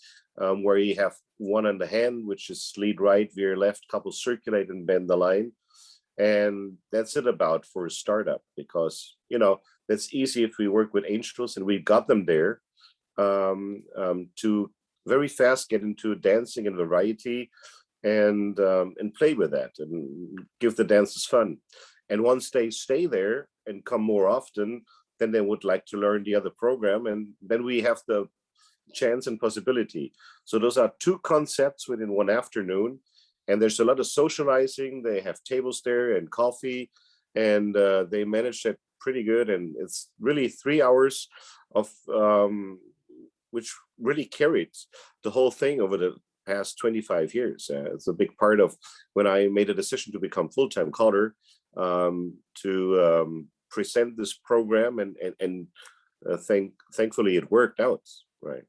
where you have one on the hand, which is lead right, veer left, couple circulate and bend the line. And that's it about for a startup, because, that's easy if we work with angels, and we got them there to very fast get into dancing and variety, and play with that and give the dancers fun. And once they stay there and come more often, then they would like to learn the other program, and then we have the chance and possibility. So those are 2 concepts within one afternoon, and there's a lot of socializing. They have tables there and coffee, and they manage that pretty good. And it's really 3 hours of which really carried the whole thing over the past 25 years. It's a big part of when I made a decision to become full-time caller, to present this program, and thankfully it worked out, right?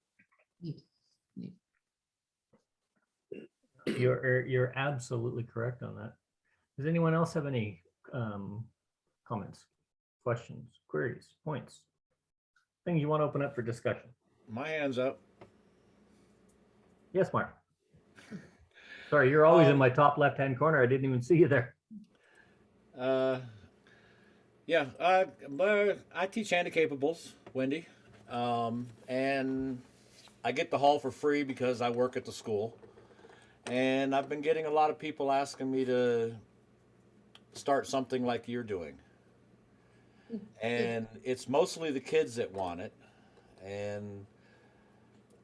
You're absolutely correct on that. Does anyone else have any comments, questions, queries, points, things you want to open up for discussion? My hand's up. Yes, Mark. Sorry, you're always in my top left-hand corner. I didn't even see you there. Yeah, I teach handicapables, Wendy, and I get the hall for free because I work at the school. And I've been getting a lot of people asking me to start something like you're doing. And it's mostly the kids that want it. And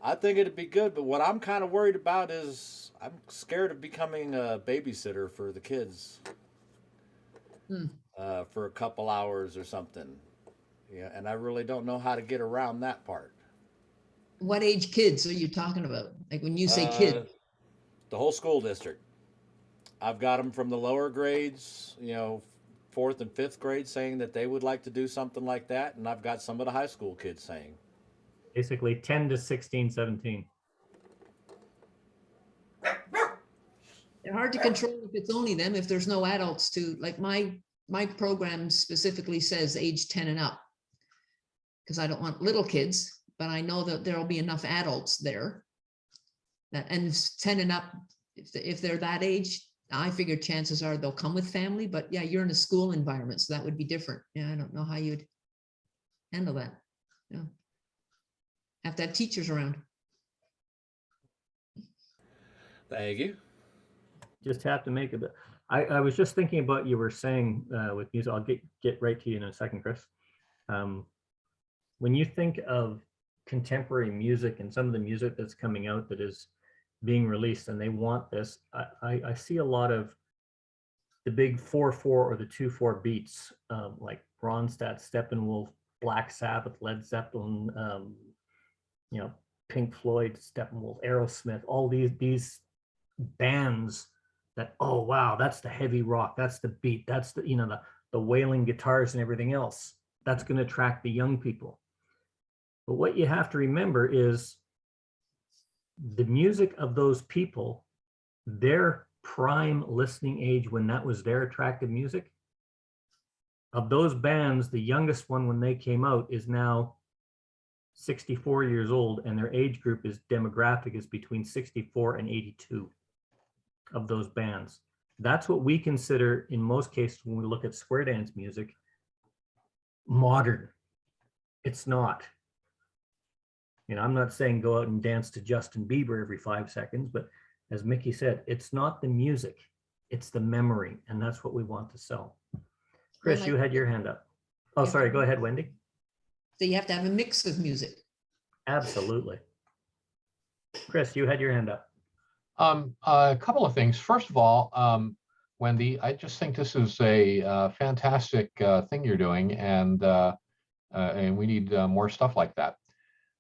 I think it'd be good, but what I'm kind of worried about is I'm scared of becoming a babysitter for the kids Hmm. for a couple hours or something. Yeah, and I really don't know how to get around that part. What age kids are you talking about? Like when you say Uh, kid, the whole school district. I've got them from the lower grades, fourth and fifth grade, saying that they would like to do something like that, and I've got some of the high school kids saying. Basically 10 to 16, 17. they're hard to control if it's only them, if there's no adults to, like my program specifically says age 10 and up. Because I don't want little kids, but I know that there'll be enough adults there. That, and 10 and up, if they're that age, I figure chances are they'll come with family, but yeah, you're in a school environment, so that would be different. Yeah, I don't know how you'd handle that. Yeah. Have to have teachers around. Thank you. Just have to make it. I was just thinking about you were saying with music. I'll get right to you in a second, Chris. When you think of contemporary music and some of the music that's coming out that is being released, and they want this, I see a lot of the big 4/4 or the 2/4 beats, like Ronstadt, Steppenwolf, Black Sabbath, Led Zeppelin, Pink Floyd, Steppenwolf, Aerosmith, all these bands that, oh wow, that's the heavy rock, that's the beat, that's the wailing guitars and everything else. That's going to attract the young people. But what you have to remember is the music of those people, their prime listening age when that was their attractive music, of those bands, the youngest one when they came out is now 64 years old, and their age group is demographic is between 64 and 82 of those bands. That's what we consider in most cases when we look at square dance music, modern. It's not. I'm not saying go out and dance to Justin Bieber every 5 seconds, but as Mickey said, it's not the music, it's the memory, and that's what we want to sell. Chris, Well, you had your hand up. Oh, sorry, go ahead, Wendy. So you have to have a mix of music. Absolutely. Chris, you had your hand up. A couple of things. First of all, Wendy, I just think this is a fantastic thing you're doing, and we need more stuff like that.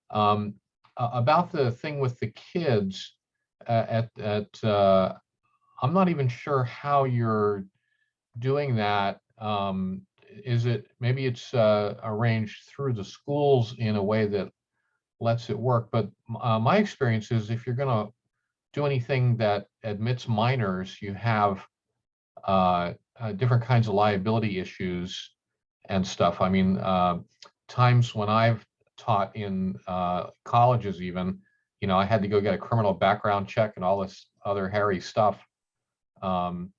About the thing with the kids, I'm not even sure how you're doing that. Is it maybe it's arranged through the schools in a way that lets it work? But my experience is if you're going to do anything that admits minors, you have different kinds of liability issues and stuff. I mean, times when I've taught in colleges even, I had to go get a criminal background check and all this other hairy stuff. So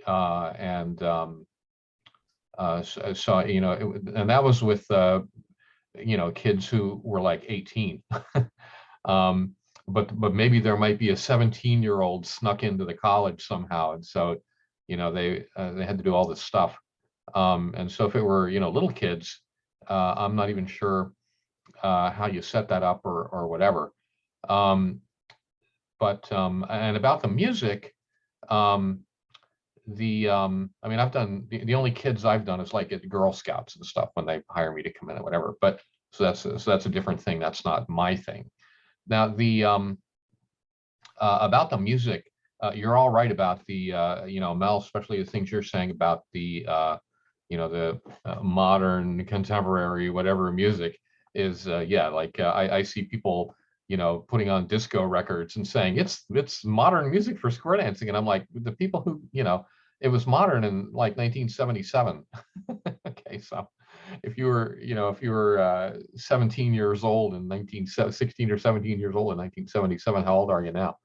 and that was with, kids who were like 18. But maybe there might be a 17-year-old snuck into the college somehow. And so, they had to do all this stuff. And so if it were, little kids, I'm not even sure how you set that up or whatever. And about the music, I mean, I've done the only kids I've done is like at Girl Scouts and stuff when they hire me to come in or whatever. But so that's a different thing. That's not my thing. Now the about the music, you're all right about the Mel, especially the things you're saying about the the modern contemporary whatever music is. I see people putting on disco records and saying it's modern music for square dancing, and I'm like, the people who it was modern in like 1977. Okay, so if you were 17 years old in 16 or 17 years old in 1977, how old are you now?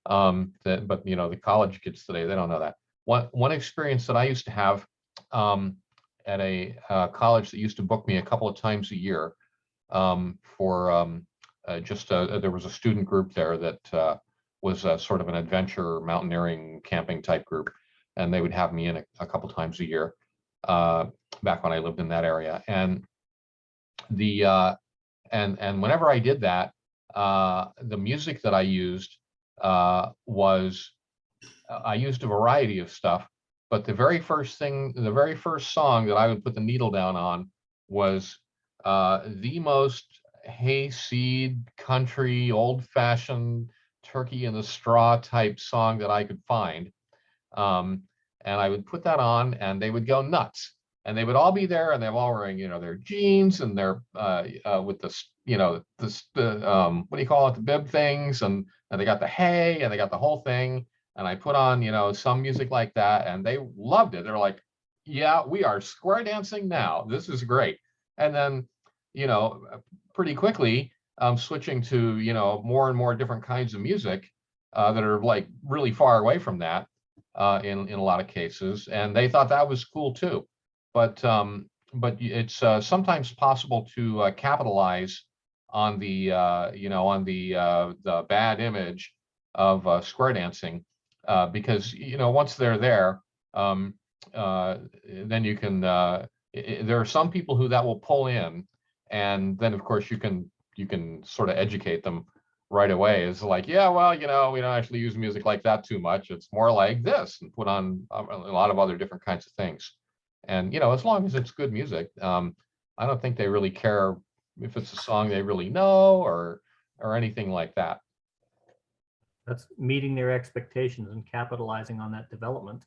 But the college kids today, they don't know that. One experience that I used to have at a college that used to book me a couple of times a year for there was a student group there that was sort of an adventure mountaineering camping type group, and they would have me in a couple times a year back when I lived in that area. And and whenever I did that, the music that I used was, I used a variety of stuff, but the very first song that I would put the needle down on was the most hayseed, country, old-fashioned turkey in the straw type song that I could find. And I would put that on and they would go nuts. And they would all be there and they're all wearing, their jeans and their with this, what do you call it, the bib things, and they got the hay and they got the whole thing. And I put on, some music like that, and they loved it. They're like, yeah, we are square dancing now. This is great. And then, pretty quickly, switching to, more and more different kinds of music that are like really far away from that in a lot of cases. And they thought that was cool too. But it's sometimes possible to capitalize on the the bad image of square dancing, because once they're there, then you can. There are some people who that will pull in, and then of course you can sort of educate them right away. It's like, yeah, well, we don't actually use music like that too much. It's more like this, and put on a lot of other different kinds of things. And as long as it's good music, I don't think they really care if it's a song they really know or anything like that. That's meeting their expectations and capitalizing on that development.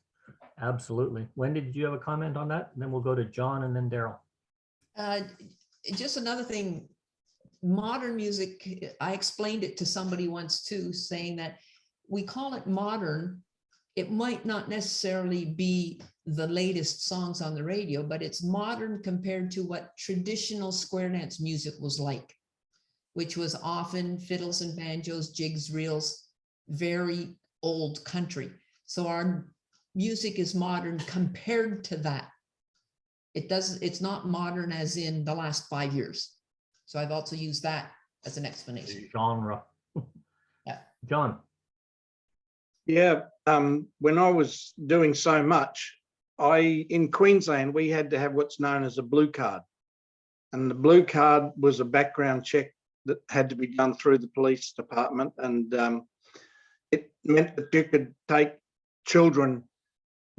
Absolutely. Wendy, did you have a comment on that? And then we'll go to John and then Daryl. Just another thing, modern music, I explained it to somebody once too, saying that we call it modern. It might not necessarily be the latest songs on the radio, but it's modern compared to what traditional square dance music was like, which was often fiddles and banjos, jigs, reels, very old country. So our music is modern compared to that. It's not modern as in the last 5 years. So I've also used that as an explanation. Genre. Yeah. John. Yeah, when I was doing so much, in Queensland, we had to have what's known as a blue card. And the blue card was a background check that had to be done through the police department. And it meant that you could take children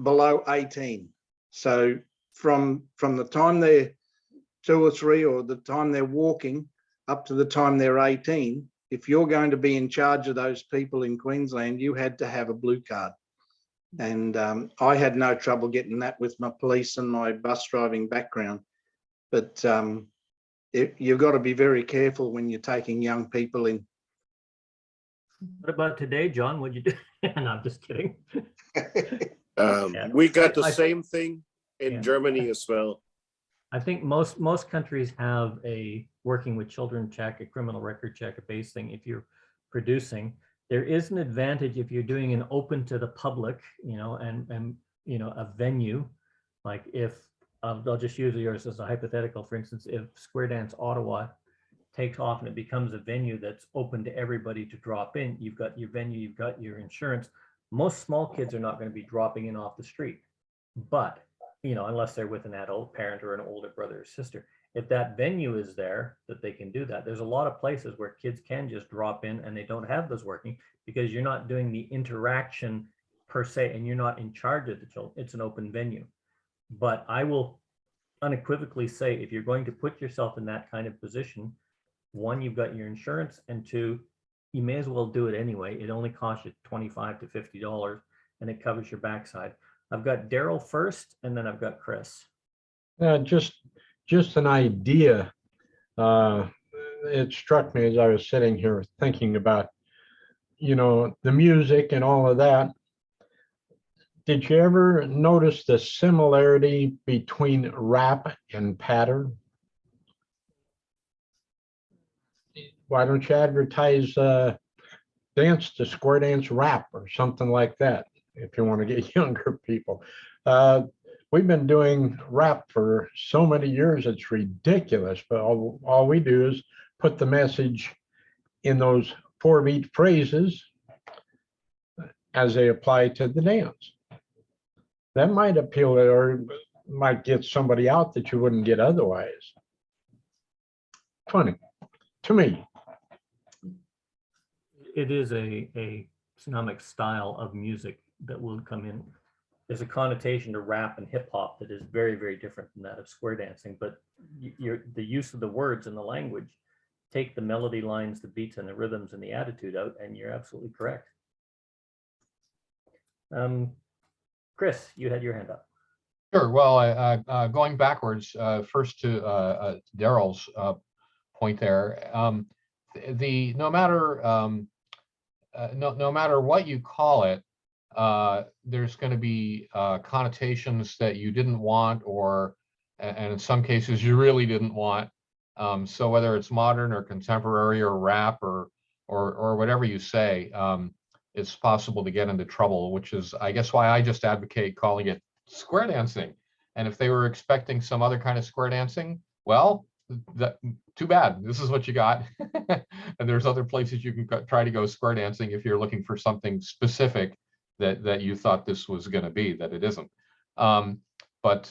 below 18. So from the time they're 2 or 3 or the time they're walking up to the time they're 18, if you're going to be in charge of those people in Queensland, you had to have a blue card. And I had no trouble getting that with my police and my bus driving background. But you've got to be very careful when you're taking young people in. What about today, John? What'd you do? No, I'm just kidding. We got the same thing in Germany as well. I think most countries have a working with children check, a criminal record check, a base thing. If you're producing, there is an advantage if you're doing an open to the public, and a venue. Like if I'll just use yours as a hypothetical. For instance, if Square Dance Ottawa takes off and it becomes a venue that's open to everybody to drop in, you've got your venue, you've got your insurance. Most small kids are not going to be dropping in off the street, but unless they're with an adult parent or an older brother or sister. If that venue is there that they can do that, there's a lot of places where kids can just drop in and they don't have those working because you're not doing the interaction per se and you're not in charge of the children. It's an open venue. But I will unequivocally say, if you're going to put yourself in that kind of position, one, you've got your insurance, and two, you may as well do it anyway. It only costs you $25 to $50 and it covers your backside. I've got Daryl first, and then I've got Chris. Just an idea. It struck me as I was sitting here thinking about, the music and all of that. Did you ever notice the similarity between rap and pattern? Why don't you advertise dance to square dance rap or something like that if you want to get younger people? We've been doing rap for so many years, it's ridiculous, but all we do is put the message in those 4-beat phrases as they apply to the dance. That might appeal or might get somebody out that you wouldn't get otherwise. Funny to me. it is a sonic style of music that will come in. There's a connotation to rap and hip hop that is very, very different than that of square dancing, but the use of the words and the language take the melody lines, the beats and the rhythms and the attitude out, and you're absolutely correct. Chris, you had your hand up. Sure. Well, going backwards, first to Daryl's point there, no matter what you call it, there's going to be connotations that you didn't want, and in some cases you really didn't want. So whether it's modern or contemporary or rap or whatever you say, it's possible to get into trouble, which is, I guess, why I just advocate calling it square dancing. And if they were expecting some other kind of square dancing, well, too bad. This is what you got. And there's other places you can try to go square dancing if you're looking for something specific that you thought this was going to be, that it isn't. But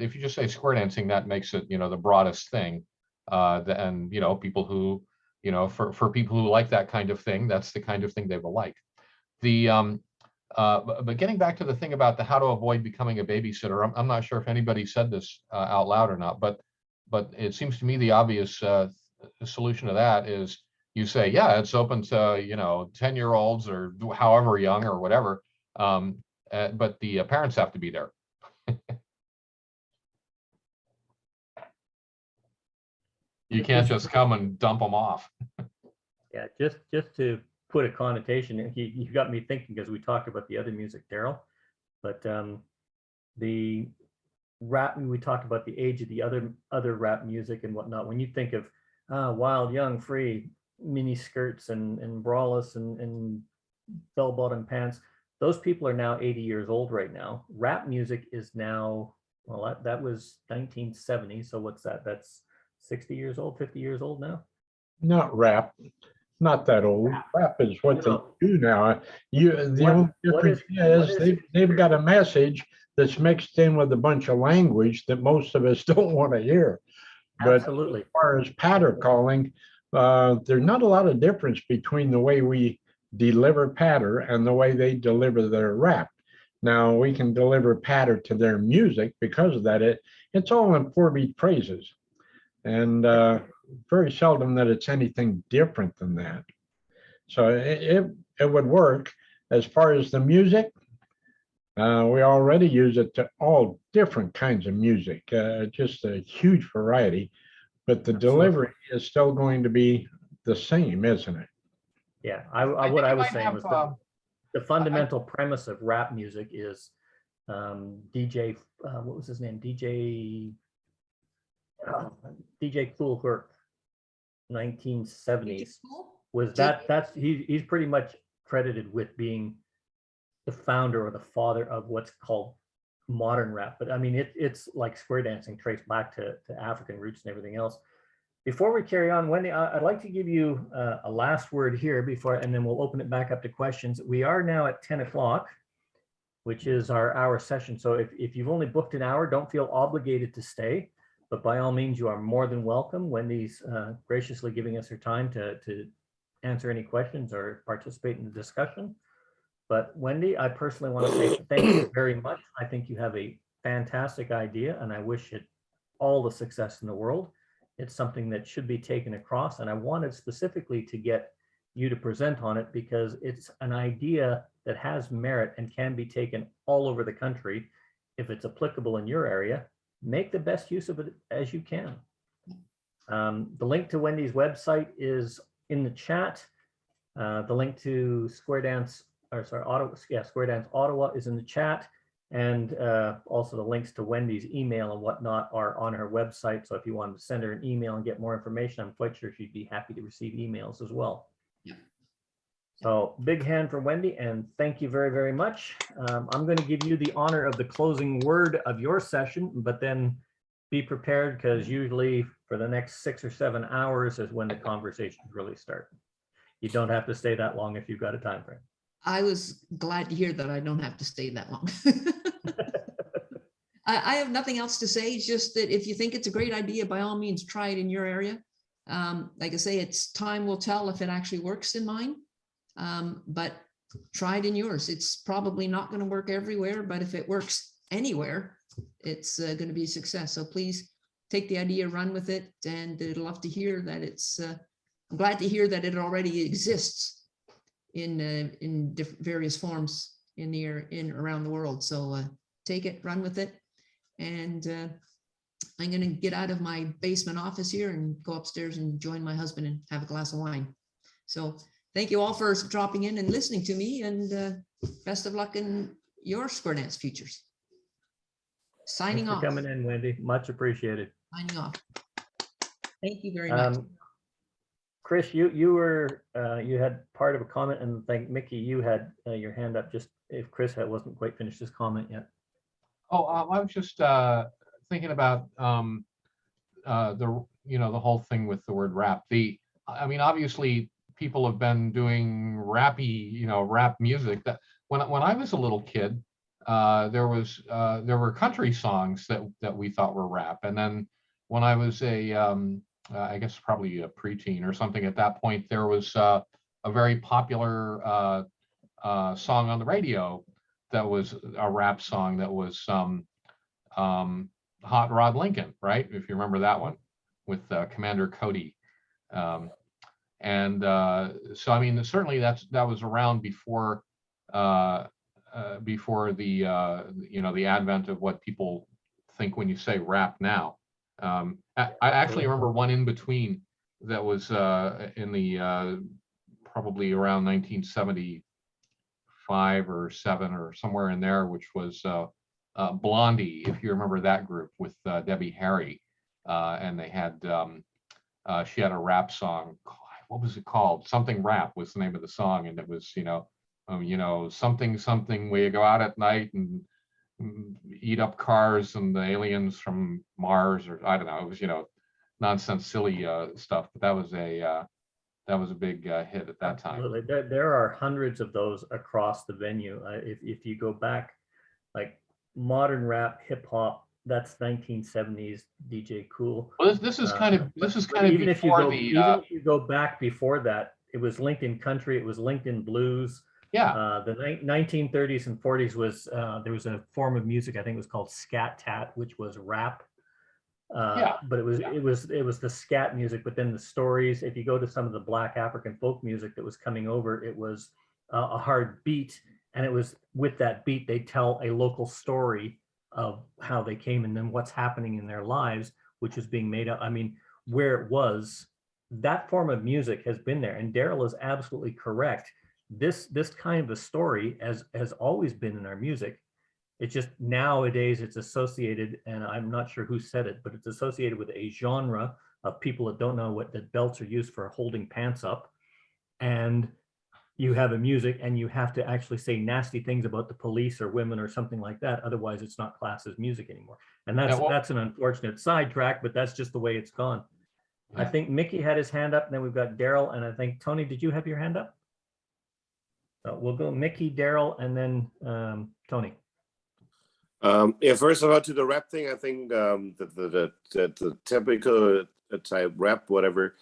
if you just say square dancing, that makes it, the broadest thing. And people who, for people who like that kind of thing, that's the kind of thing they will like. But getting back to the thing about how to avoid becoming a babysitter, I'm not sure if anybody said this out loud or not, but it seems to me the obvious solution to that is you say, yeah, it's open to 10-year-olds or however young or whatever, but the parents have to be there. You can't just come and dump them off. Yeah, just to put a connotation, you got me thinking because we talked about the other music, Daryl, but the rap, we talked about the age of the other rap music and whatnot. When you think of wild, young, free, mini skirts and bralettes and bell-bottom pants, those people are now 80 years old right now. Rap music is now, well, that was 1970. So what's that? That's 60 years old, 50 years old now? Not rap, not that old. Rap is what they do now. The only difference is they've got a message that's mixed in with a bunch of language that most of us don't want to hear. But absolutely, as far as patter calling, there's not a lot of difference between the way we deliver patter and the way they deliver their rap. Now we can deliver patter to their music because of that. It's all in 4-beat phrases, and very seldom that it's anything different than that. So it would work. As far as the music, we already use it to all different kinds of music, just a huge variety, but the delivery is still going to be the same, isn't it? Yeah, what I was saying was the fundamental premise of rap music is DJ, what was his name? DJ Kool Herc, 1970s. Was he's pretty much credited with being the founder or the father of what's called modern rap. But I mean, it's like square dancing traced back to African roots and everything else. Before we carry on, Wendy, I'd like to give you a last word here and then we'll open it back up to questions. We are now at 10 o'clock, which is our hour session. So if you've only booked an hour, don't feel obligated to stay, but by all means, you are more than welcome. Wendy's graciously giving us her time to answer any questions or participate in the discussion. But Wendy, I personally want to say thank you very much. I think you have a fantastic idea and I wish it all the success in the world. It's something that should be taken across, and I wanted specifically to get you to present on it because it's an idea that has merit and can be taken all over the country. If it's applicable in your area, make the best use of it as you can. The link to Wendy's website is in the chat. The link to Square Dance Ottawa is in the chat. And also the links to Wendy's email and whatnot are on her website. So if you wanted to send her an email and get more information, I'm quite sure she'd be happy to receive emails as well. Yeah. So big hand for Wendy and thank you very, very much. I'm going to give you the honor of the closing word of your session, but then be prepared because usually for the next 6 or 7 hours is when the conversations really start. You don't have to stay that long if you've got a time frame. I was glad to hear that I don't have to stay that long. I have nothing else to say. It's just that if you think it's a great idea, by all means, try it in your area. Like I say, it's time will tell if it actually works in mine. But try it in yours. It's probably not going to work everywhere, but if it works anywhere, it's going to be a success. So please take the idea, run with it, and I'd love to hear that it's. I'm glad to hear that it already exists in various forms in around the world. So take it, run with it, and I'm going to get out of my basement office here and go upstairs and join my husband and have a glass of wine. So thank you all for dropping in and listening to me, and best of luck in your square dance futures. Signing Thanks for off. coming in, Wendy. Much appreciated. Signing off. Thank you very much. Chris, you were you had part of a comment, and I think Mickey, you had your hand up. Just if Chris wasn't quite finished his comment yet. Oh, I was just thinking about the whole thing with the word rap. I mean, obviously, people have been doing rappy, rap music. That when I was a little kid, there were country songs that we thought were rap, and then when I was I guess probably a preteen or something at that point, there was a very popular song on the radio that was a rap song that was Hot Rod Lincoln, right? If you remember that one with Commander Cody. So I mean, certainly that was around before the the advent of what people think when you say rap now. I actually remember one in between that was in the probably around 1975 or 7 or somewhere in there, which was Blondie, if you remember that group with Debbie Harry, and they had she had a rap song. What was it called? Something Rap was the name of the song, and it was something where you go out at night and eat up cars and the aliens from Mars, or I don't know. It was nonsense, silly stuff. But that was a big hit at that time. Absolutely. There are hundreds of those across the venue. If you go back, like modern rap, hip hop, that's 1970s DJ Cool. Well, this is kind of even if you before go the even if you go back before that, it was linked in country, it was linked in blues. Yeah. The 1930s and 40s was there was a form of music, I think it was called scat tat, which was rap. But it was the scat music, but then the stories, if you go to some of the Black African folk music that was coming over, it was a hard beat, and it was with that beat they tell a local story of how they came and then what's happening in their lives, which was being made up. I mean, where it was, that form of music has been there, and Daryl is absolutely correct. This kind of a story has always been in our music. It's just nowadays it's associated, and I'm not sure who said it, but it's associated with a genre of people that don't know what the belts are used for, holding pants up. And you have a music and you have to actually say nasty things about the police or women or something like that. Otherwise it's not classed as music anymore. And that's an unfortunate sidetrack, but that's just the way it's gone. Yeah. I think Mickey had his hand up, and then we've got Daryl, and I think Tony, did you have your hand up? We'll go Mickey, Daryl, and then Tony. First of all, to the rap thing, I think the typical type rap, whatever,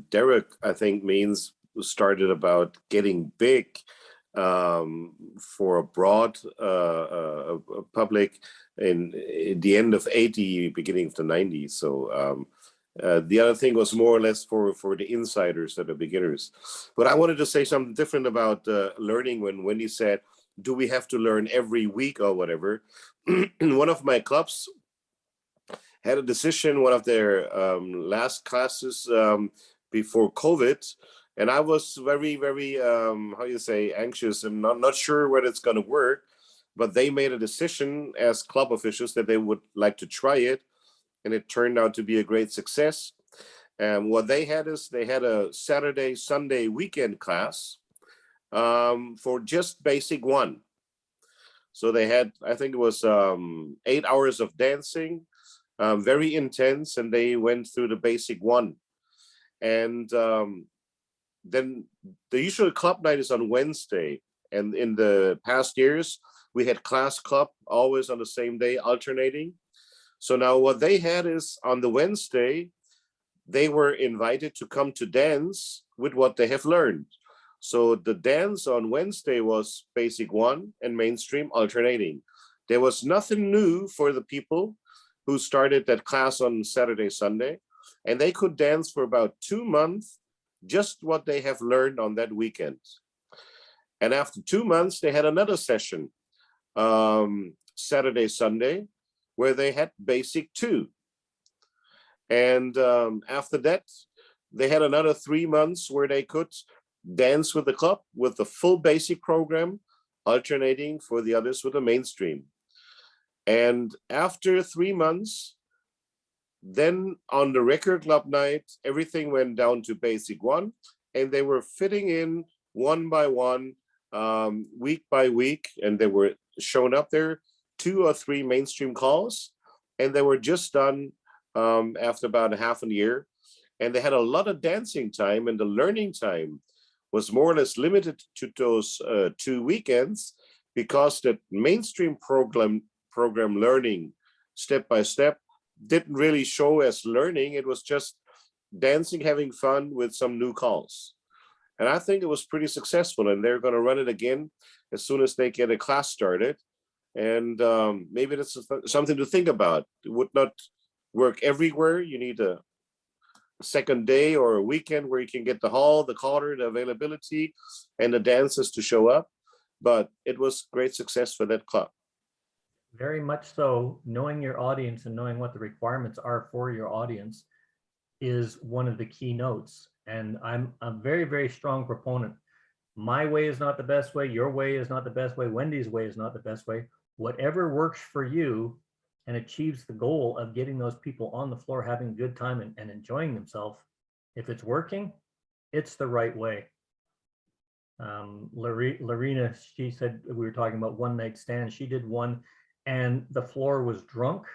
Derek, I think means started about getting big for a broad public in the end of 80, beginning of the 90s. So the other thing was more or less for the insiders or the beginners. But I wanted to say something different about learning when Wendy said, do we have to learn every week or whatever? One of my clubs had a decision, one of their last classes before COVID. And I was very, very, anxious and not sure whether it's going to work. But they made a decision as club officials that they would like to try it. And it turned out to be a great success. And what they had is they had a Saturday, Sunday weekend class for just basic one. So they had, I think it was 8 hours of dancing, very intense, and they went through the basic one. And then the usual club night is on Wednesday. And in the past years, we had class club always on the same day, alternating. So now what they had is on the Wednesday, they were invited to come to dance with what they have learned. So the dance on Wednesday was basic 1 and mainstream alternating. There was nothing new for the people who started that class on Saturday, Sunday, and they could dance for about 2 months, just what they have learned on that weekend. And after 2 months, they had another session, Saturday, Sunday, where they had basic 2. And after that, they had another 3 months where they could dance with the club with the full basic program, alternating for the others with the mainstream. And after 3 months, then on the record club night, everything went down to basic 1, and they were fitting in one by one, week by week, and they were shown up there 2 or 3 mainstream calls, and they were just done after about a half a year. And they had a lot of dancing time, and the learning time was more or less limited to those 2 weekends, because that mainstream program learning step by step didn't really show as learning. It was just dancing, having fun with some new calls. And I think it was pretty successful, and they're going to run it again as soon as they get a class started. And maybe that's something to think about. It would not work everywhere. You need a second day or a weekend where you can get the hall, the caller, the availability, and the dancers to show up. But it was great success for that club. Very much so. Knowing your audience and knowing what the requirements are for your audience is one of the key notes. And I'm a very, very strong proponent. My way is not the best way. Your way is not the best way. Wendy's way is not the best way. Whatever works for you and achieves the goal of getting those people on the floor having a good time and enjoying themselves, if it's working, it's the right way. Larina, she said, we were talking about one night stands. She did one and the floor was drunk.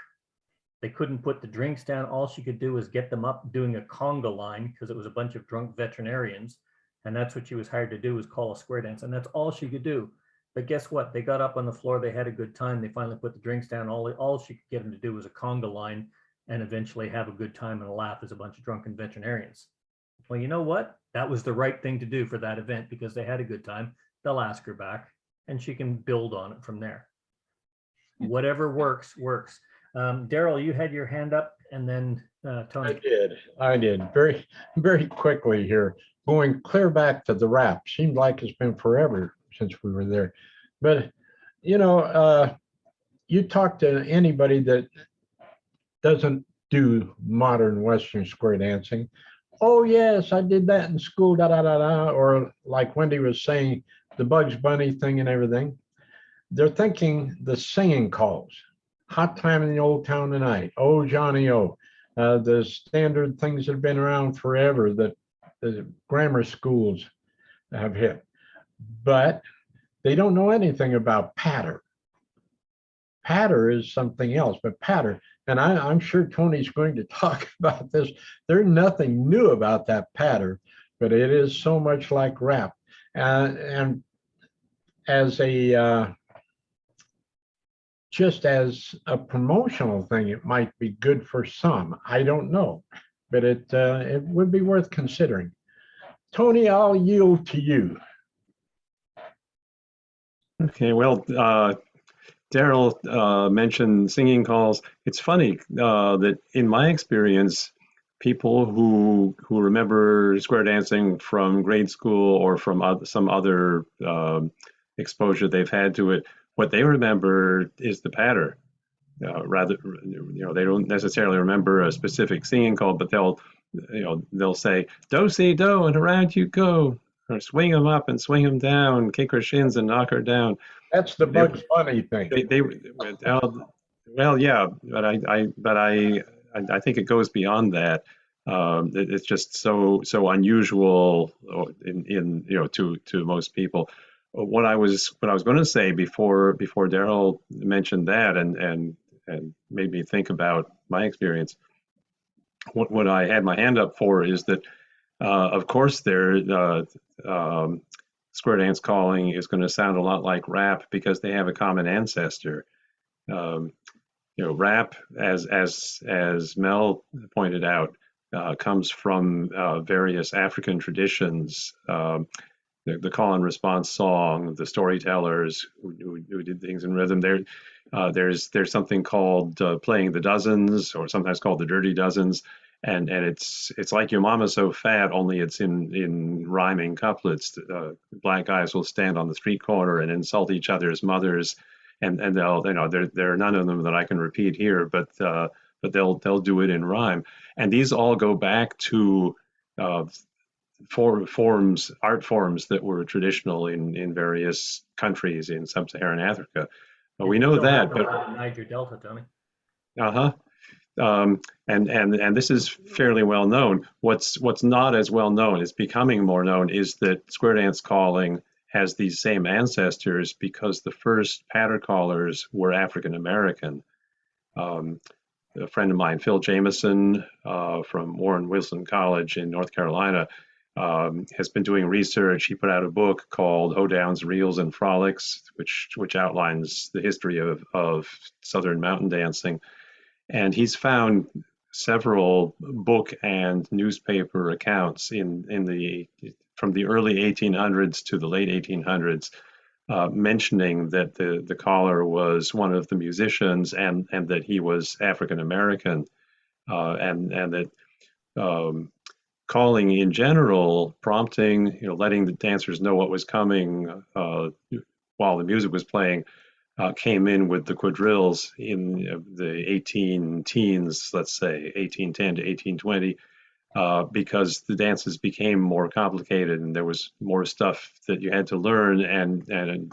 They couldn't put the drinks down. All she could do was get them up doing a conga line, because it was a bunch of drunk veterinarians. And that's what she was hired to do, was call a square dance. And that's all she could do. But guess what? They got up on the floor. They had a good time. They finally put the drinks down. All she could get them to do was a conga line and eventually have a good time and a laugh as a bunch of drunken veterinarians. Well, you know what? That was the right thing to do for that event, because they had a good time. They'll ask her back and she can build on it from there. Whatever works, works. Daryl, you had your hand up, and then Tony. I did. Very, very quickly here. Going clear back to the rap. Seemed like it's been forever since we were there. But, you know, you talk to anybody that doesn't do modern Western square dancing. Oh, yes, I did that in school, da, da, da, da. Or like Wendy was saying, the Bugs Bunny thing and everything. They're thinking the singing calls. Hot Time in the Old Town Tonight, Oh Johnny Oh, the standard things that have been around forever that the grammar schools have hit. But they don't know anything about patter. Patter is something else, but patter, and I'm sure Tony's going to talk about this. There's nothing new about that patter, but it is so much like rap. And as a just as a promotional thing, it might be good for some. I don't know, but it would be worth considering. Tony, I'll yield to you. Okay, well, Daryl mentioned singing calls. It's funny that in my experience, people who remember square dancing from grade school or from some other exposure they've had to it, what they remember is the patter. Rather, they don't necessarily remember a specific singing call, but they'll say do si do and around you go, or swing them up and swing them down, kick her shins and knock her down. That's the Bugs Bunny thing. Well, yeah, but I think it goes beyond that. It's just so unusual in to most people. What I was going to say before Daryl mentioned that and made me think about my experience. What I had my hand up for is that, of course, square dance calling is going to sound a lot like rap because they have a common ancestor. Rap, as Mel pointed out, comes from various African traditions. the call and response song, the storytellers who did things in rhythm. There's something called playing the dozens, or sometimes called the dirty dozens, and it's like Your Mama's So Fat, only it's in rhyming couplets. Black guys will stand on the street corner and insult each other's mothers, and they'll, there are none of them that I can repeat here, but they'll do it in rhyme, and these all go back to art forms that were traditional in various countries in sub-Saharan Africa. We know that, but Niger Delta, Tony. uh-huh. And this is fairly well known. What's not as well known, is becoming more known, is that square dance calling has these same ancestors, because the first patter callers were African American. A friend of mine, Phil Jameson, from Warren Wilson College in North Carolina, has been doing research. He put out a book called Hoedowns, Reels, and Frolics, which outlines the history of Southern mountain dancing. And he's found several book and newspaper accounts from the early 1800s to the late 1800s, mentioning that the caller was one of the musicians, and that he was African American, and that calling in general, prompting, letting the dancers know what was coming while the music was playing, came in with the quadrilles in the 18 teens, let's say 1810 to 1820, because the dances became more complicated and there was more stuff that you had to learn, and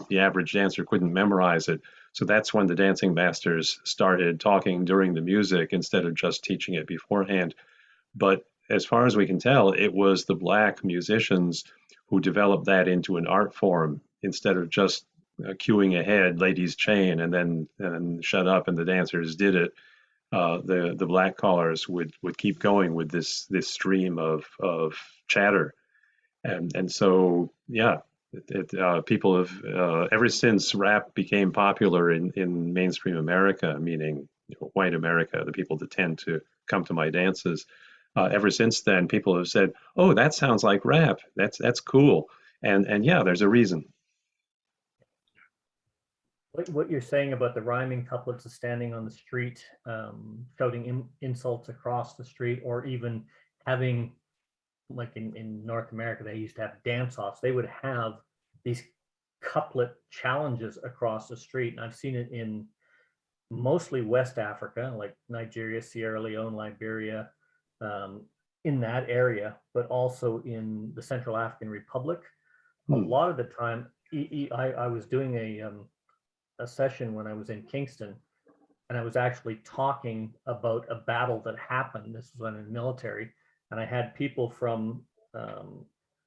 the average dancer couldn't memorize it. So that's when the dancing masters started talking during the music instead of just teaching it beforehand. But as far as we can tell, it was the Black musicians who developed that into an art form, instead of just cueing ahead, ladies chain, and then shut up and the dancers did it. The Black callers would keep going with this stream of chatter, and so yeah, people have ever since rap became popular in mainstream America, meaning white America, the people that tend to come to my dances. Ever since then, people have said, "Oh, that sounds like rap. That's cool." And yeah, there's a reason. What you're saying about the rhyming couplets of standing on the street, shouting insults across the street, or even having, like in North America, they used to have dance-offs. They would have these couplet challenges across the street. And I've seen it in mostly West Africa, like Nigeria, Sierra Leone, Liberia, in that area, but also in the Central African Republic. A lot of the time, I was doing a session when I was in Kingston, and I was actually talking about a battle that happened. This was when in the military, and I had people from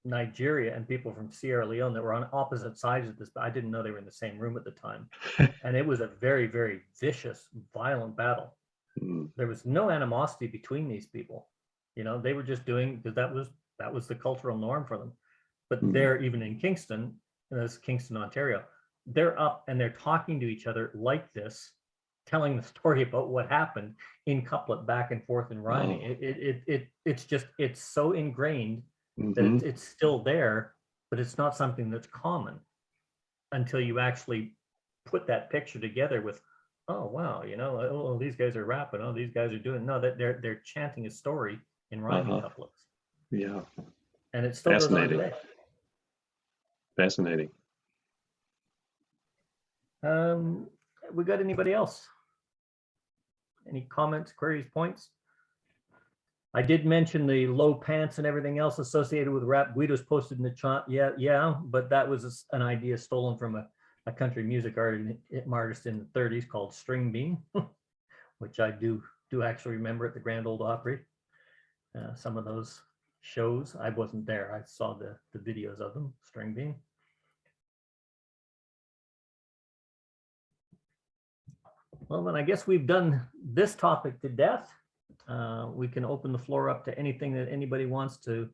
Nigeria and people from Sierra Leone that were on opposite sides of this, but I didn't know they were in the same room at the time. And it was a very, very vicious, violent battle. There was no animosity between these people. They were just doing, because that was the cultural norm for them. But they're, even in Kingston, that's Kingston, Ontario, they're up and they're talking to each other like this, telling the story about what happened in couplet, back and forth and rhyming. It's so ingrained that it's still there, but it's not something that's common until you actually put that picture together with, oh wow, oh, these guys are rapping, oh, these guys are doing, no, that they're chanting a story in rhyming couplets. Yeah. And it still goes on today. Fascinating. We got anybody else? Any comments, queries, points? I did mention the low pants and everything else associated with rap. Guido's posted in the chat. Yeah, but that was an idea stolen from a country music artist in the 30s called String Bean, which I do actually remember at the Grand Ole Opry. Some of those shows, I wasn't there. I saw the videos of them, String Bean. Well, then I guess we've done this topic to death. We can open the floor up to anything that anybody wants to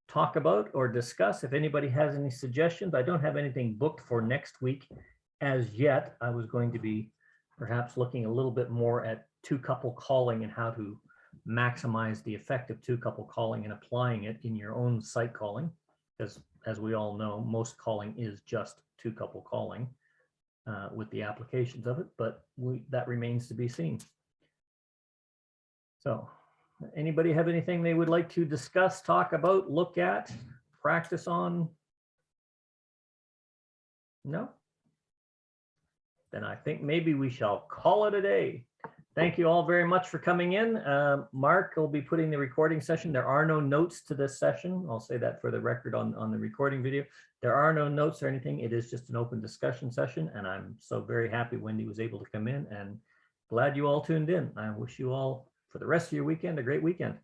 talk about or discuss. If anybody has any suggestions, I don't have anything booked for next week as yet. I was going to be perhaps looking a little bit more at two-couple calling and how to maximize the effect of two-couple calling and applying it in your own site calling, because as we all know, most calling is just two-couple calling with the applications of it, but that remains to be seen. So anybody have anything they would like to discuss, talk about, look at, practice on? No? Then I think maybe we shall call it a day. Thank you all very much for coming in. Mark will be putting the recording session. There are no notes to this session. I'll say that for the record on the recording video. There are no notes or anything. It is just an open discussion session. And I'm so very happy Wendy was able to come in and glad you all tuned in. I wish you all, for the rest of your weekend, a great weekend.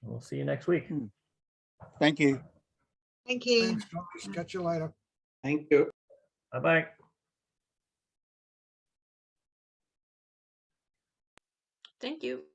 We'll see you next week. Thank you. Thank you. Thanks, guys. Catch you later. Thank you. Bye-bye. Thank you.